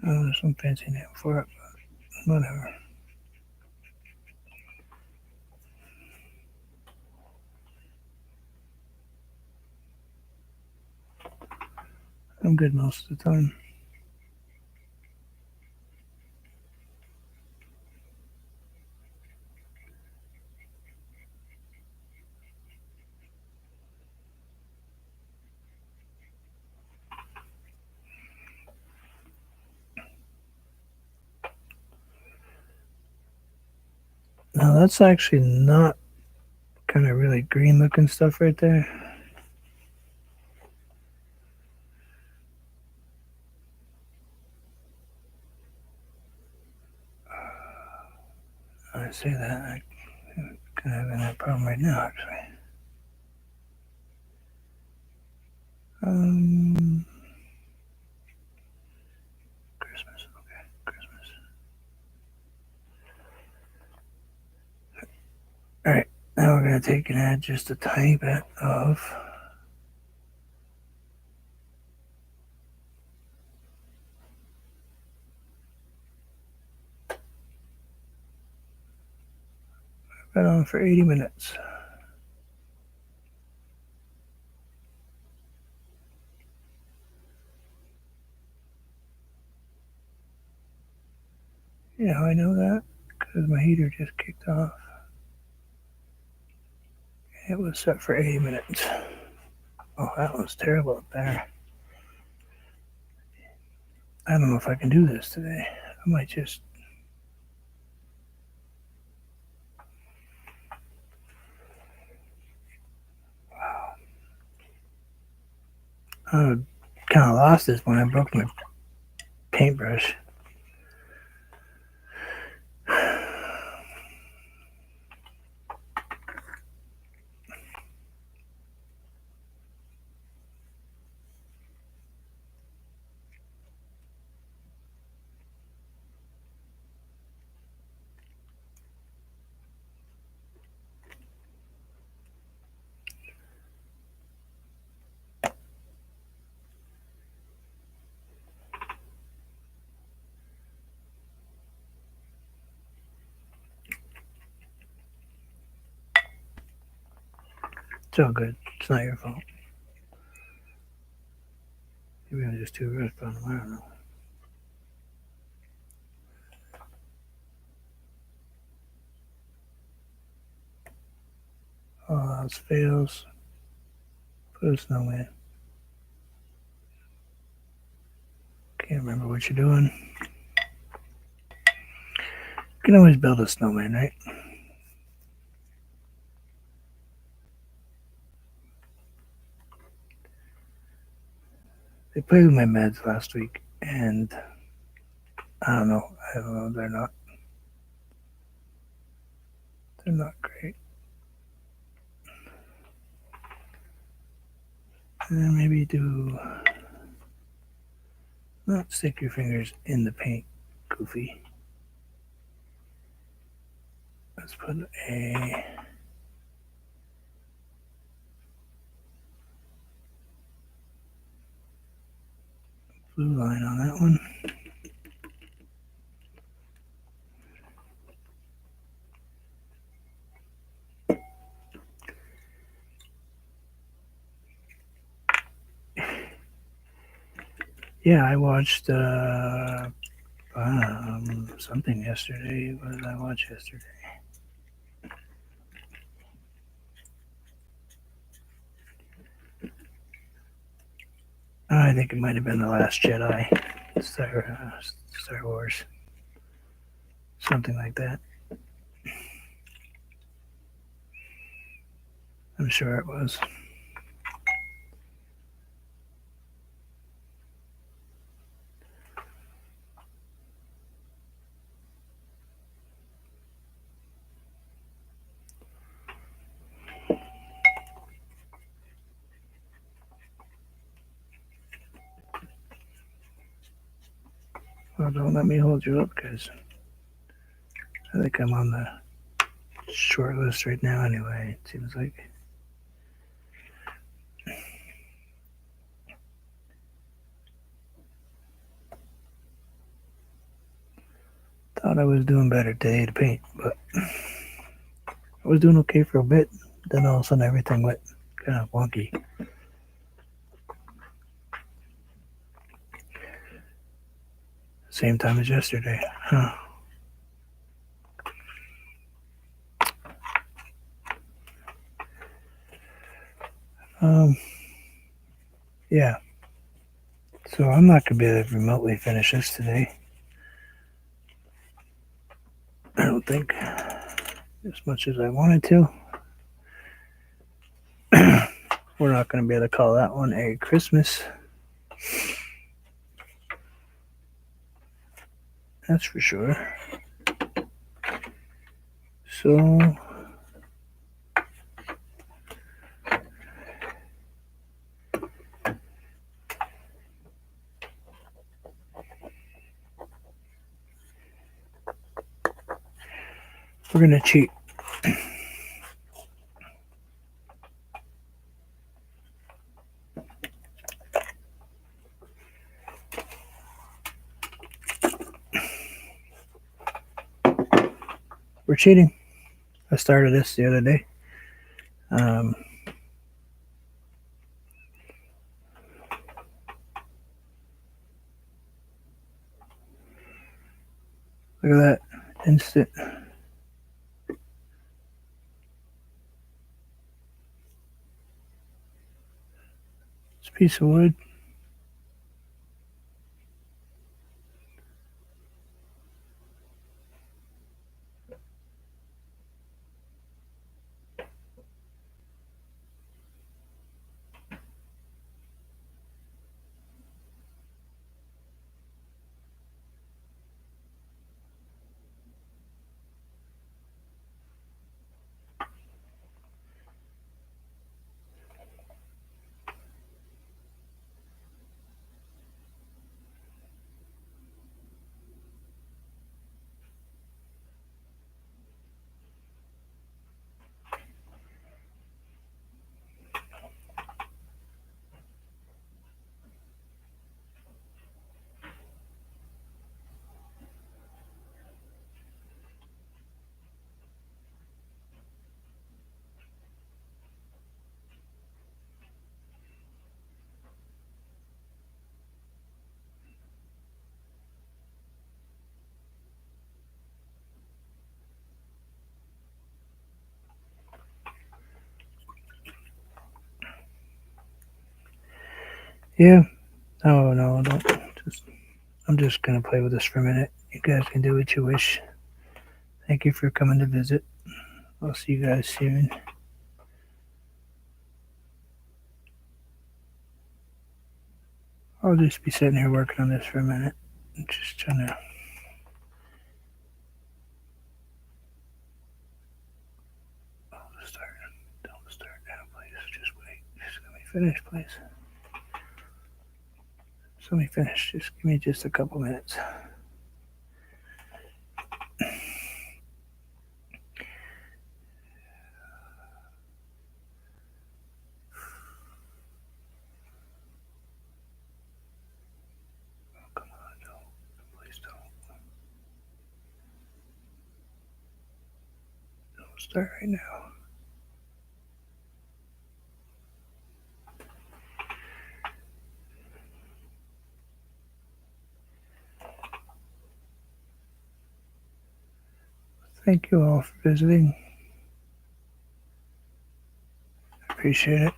Oh, there's some fancy name for it, but whatever. I'm good most of the time. Now that's actually not kind of really green looking stuff right there. I say that, I'm kind of having that problem right now, actually. Um, Christmas, okay, Christmas. All right, now we're gonna take and add just a tiny bit of right on for 80 minutes. You know how I know that? Because my heater just kicked off. It was set for 80 minutes. Oh, that was terrible up there. I don't know if I can do this today. I might just. I kind of lost this when I broke my paintbrush. It's all good. It's not your fault. Maybe I'm just too rushed on them. I don't know. All else fails. Put a snowman. Can't remember what you're doing. You can always build a snowman, right? They played with my meds last week, and I don't know. I don't know. They're not. They're not great. And maybe do not stick your fingers in the paint, Goofy. Let's put a blue line on that one. Yeah, I watched something yesterday. What did I watch yesterday? I think it might have been The Last Jedi, Star Wars, something like that. I'm sure it was. Well, don't let me hold you up, because I think I'm on the short list right now anyway, it seems like. Thought I was doing better today to paint, but I was doing okay for a bit. Then all of a sudden everything went kind of wonky. Same time as yesterday. Huh. Um, yeah. So I'm not going to be able to remotely finish this today. I don't think, as much as I wanted to. We're not going to be able to call that one a Christmas. That's for sure. So we're going to cheat. We're cheating. I started this the other day. Um, Look at that. Instant. It's a piece of wood. Yeah. No, don't. I'm just going to play with this for a minute. You guys can do what you wish. Thank you for coming to visit. I'll see you guys soon. I'll just be sitting here working on this for a minute. I'm just trying to. Don't start now, please. Just wait. Just let me finish, please. Just let me finish. Just give me just a couple minutes. Come on, don't. Please don't. Don't start right now. Thank you all for visiting. I appreciate it.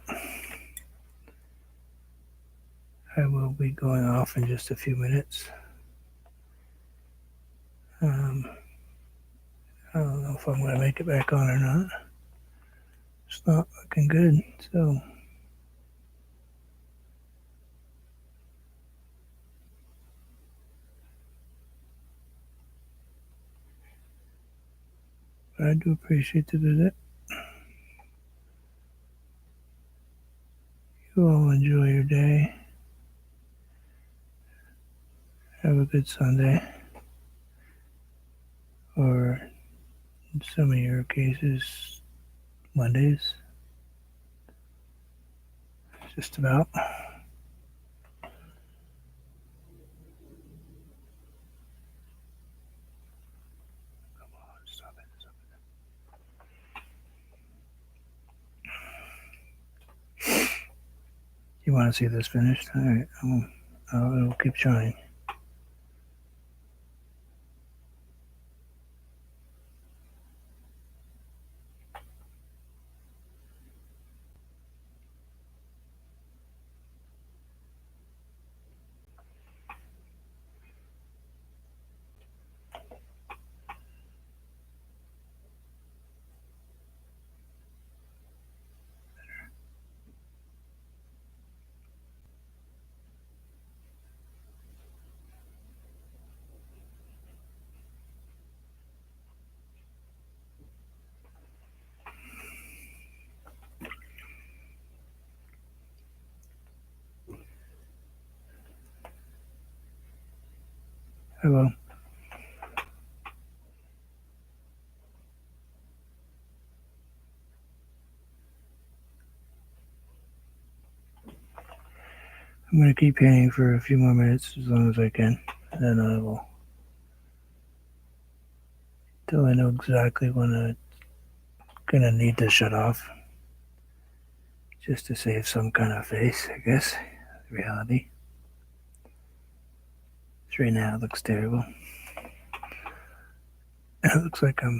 I will be going off in just a few minutes. Um, I don't know if I'm going to make it back on or not. It's not looking good, so but I do appreciate the visit. You all enjoy your day. Have a good Sunday, or in some of your cases, Mondays. Just about. Stop it. Stop it. You want to see this finished? All right. I'll keep trying. I will. I'm going to keep painting for a few more minutes as long as I can. And then I will. Till I know exactly when I'm going to need to shut off. Just to save some kind of face, I guess. Reality. Right now it looks terrible. It looks like I'm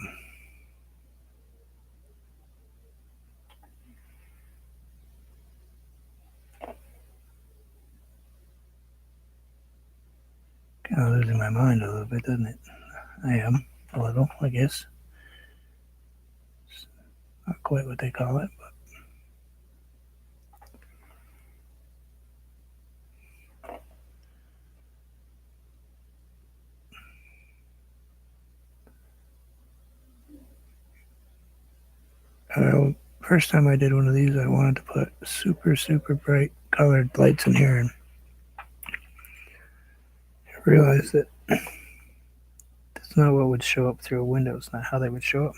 kind of losing my mind a little bit, doesn't it? I am. A little, I guess. It's not quite what they call it, but first time I did one of these, I wanted to put super, super bright colored lights in here, and I realized that that's not what would show up through a window. It's not how they would show up.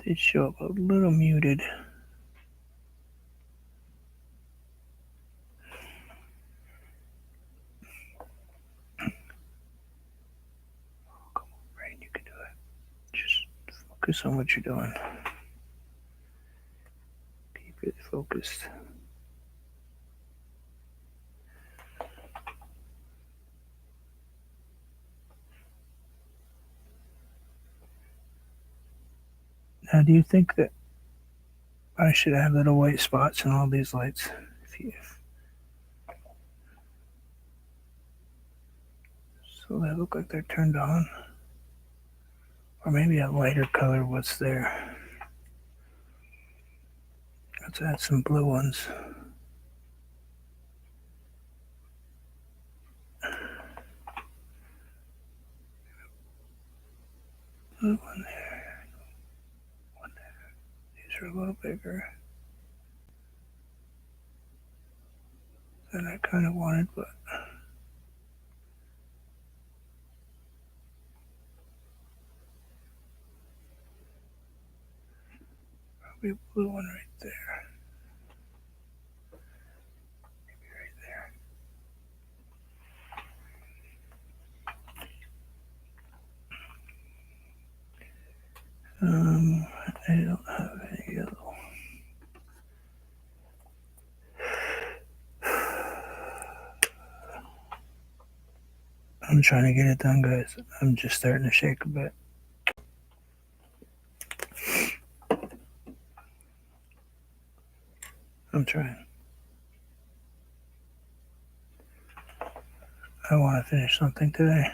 They show up a little muted. Come on, brain, you can do it. Just focus on what you're doing. Keep it focused. Now, do you think that I should have little white spots in all these lights? So they look like they're turned on. Or maybe a lighter color what's there. Let's add some blue ones. Blue one there. One there. These are a little bigger than I kind of wanted, but probably a blue one right there. Maybe right there. I don't have any yellow. I'm trying to get it done, guys. I'm just starting to shake a bit. I'm trying. I want to finish something today.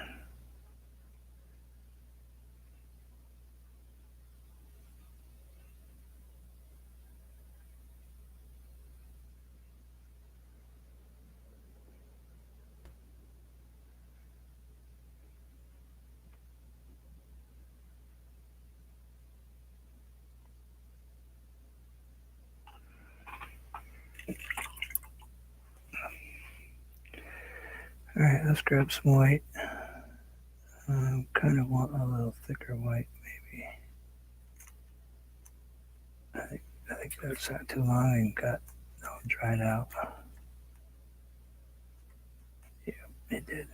Alright, let's grab some white. Kind of want a little thicker white, maybe. I think that's not too long and got all dried out. Yeah, it did.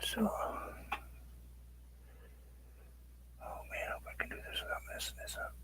So, oh man, I hope I can do this without messing this up.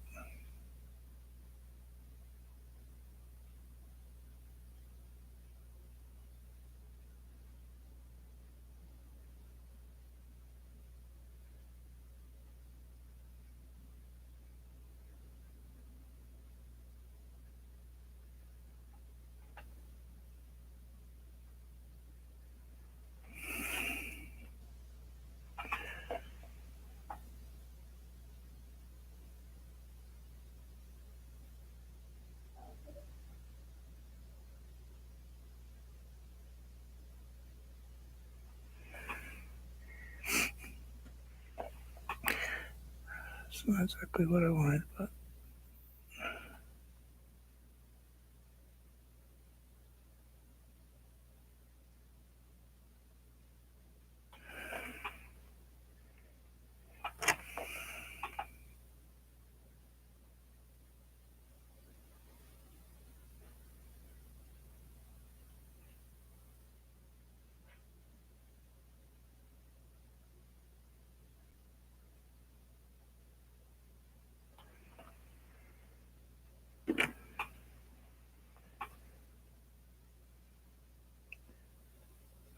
It's not exactly what I wanted, but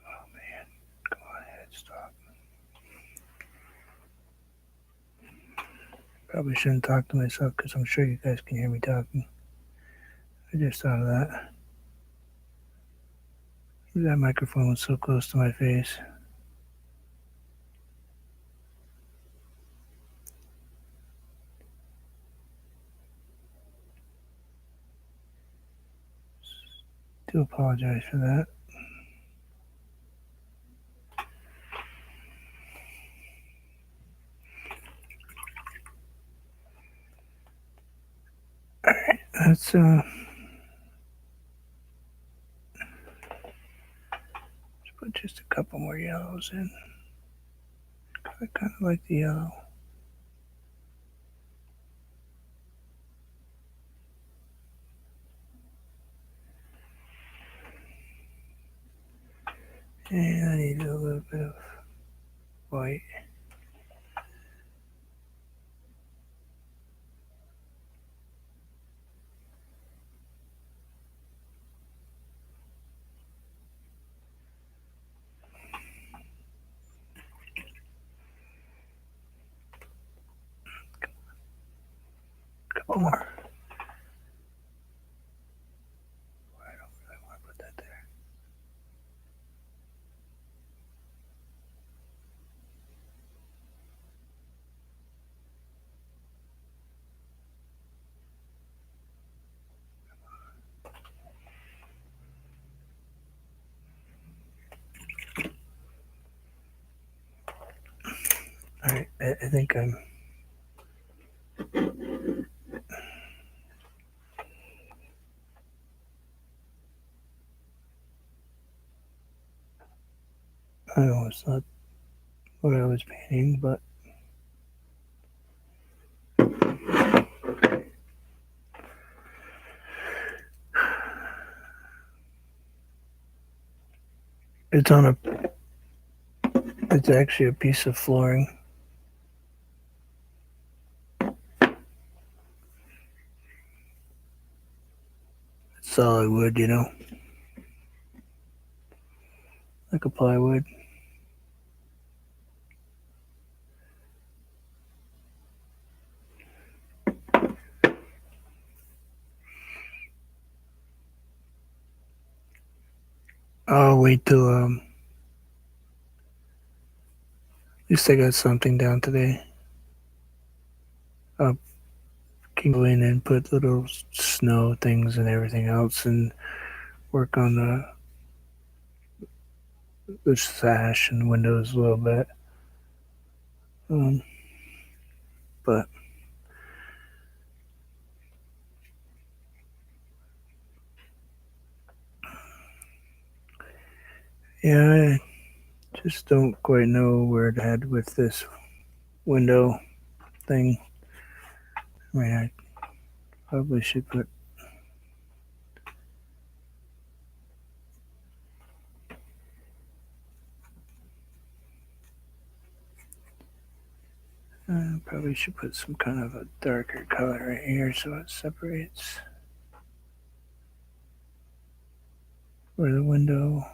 oh man, go on ahead, stop. Probably shouldn't talk to myself because I'm sure you guys can hear me talking. I just thought of that. That microphone was so close to my face. Do apologize for that. Alright, let's put just a couple more yellows in. I kind of like the yellow. And I need a little bit of white. Couple more. I don't really want to put that there. Alright, I think I'm. I know it's not what I was painting, but it's on a. It's actually a piece of flooring. It's solid wood, you know, like a plywood. I'll wait till at least I got something down today. I can go in and put little snow things and everything else, and work on the sash and windows a little bit. Um, but yeah, I just don't quite know where to head with this window thing. I mean, I probably should put. Probably should put some kind of a darker color right here so it separates where the window.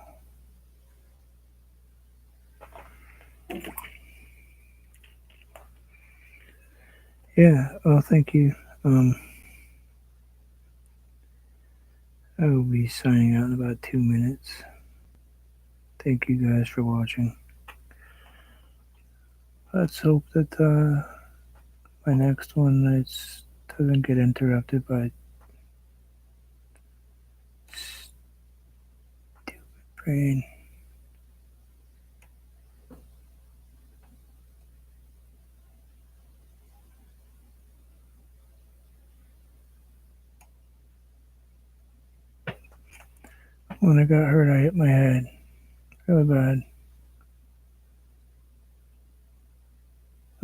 Yeah. Oh, thank you. I will be signing out in about 2 minutes. Thank you guys for watching. Let's hope that my next one doesn't get interrupted by rain. When I got hurt, I hit my head really bad.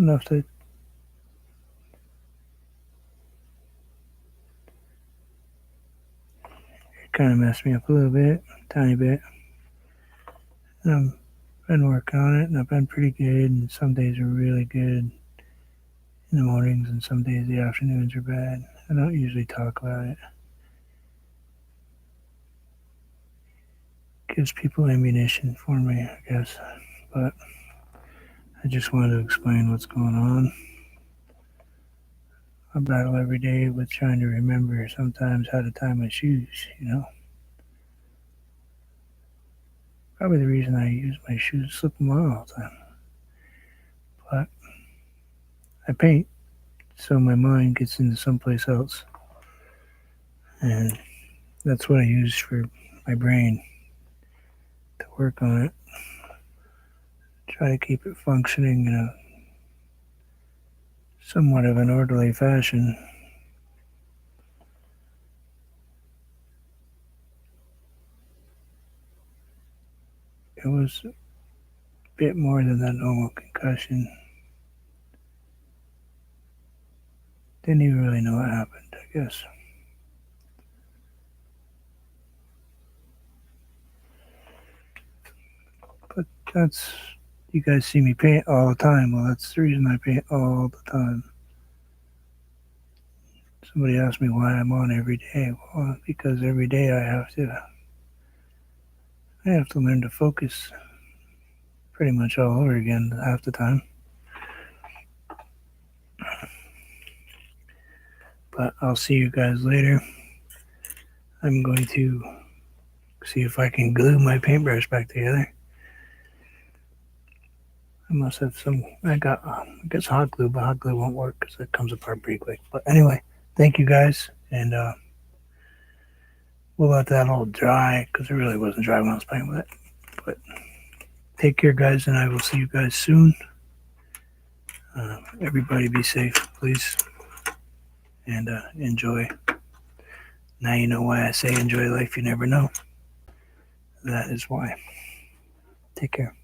Enough that it kind of messed me up a little bit, tiny bit. And I've been working on it, and I've been pretty good. And some days are really good in the mornings, and some days the afternoons are bad. I don't usually talk about it. Gives people ammunition for me, I guess. But I just wanted to explain what's going on. I battle every day with trying to remember sometimes how to tie my shoes. Probably the reason I use my shoes to slip them on all the time. But I paint, so my mind gets into someplace else. And that's what I use for my brain to work on it. Try to keep it functioning in a somewhat of an orderly fashion. It was a bit more than that normal concussion. Didn't even really know what happened, I guess. But that's, you guys see me paint all the time. Well, that's the reason I paint all the time. Somebody asked me why I'm on every day. Well, because every day I have to learn to focus pretty much all over again half the time. But I'll see you guys later. I'm going to see if I can glue my paintbrush back together. I must have some. I guess hot glue, but hot glue won't work because it comes apart pretty quick. But anyway, thank you guys, and we'll let that all dry because it really wasn't dry when I was playing with it. But take care, guys, and I will see you guys soon. Everybody be safe, please, and enjoy. Now you know why I say enjoy life. You never know. That is why. Take care.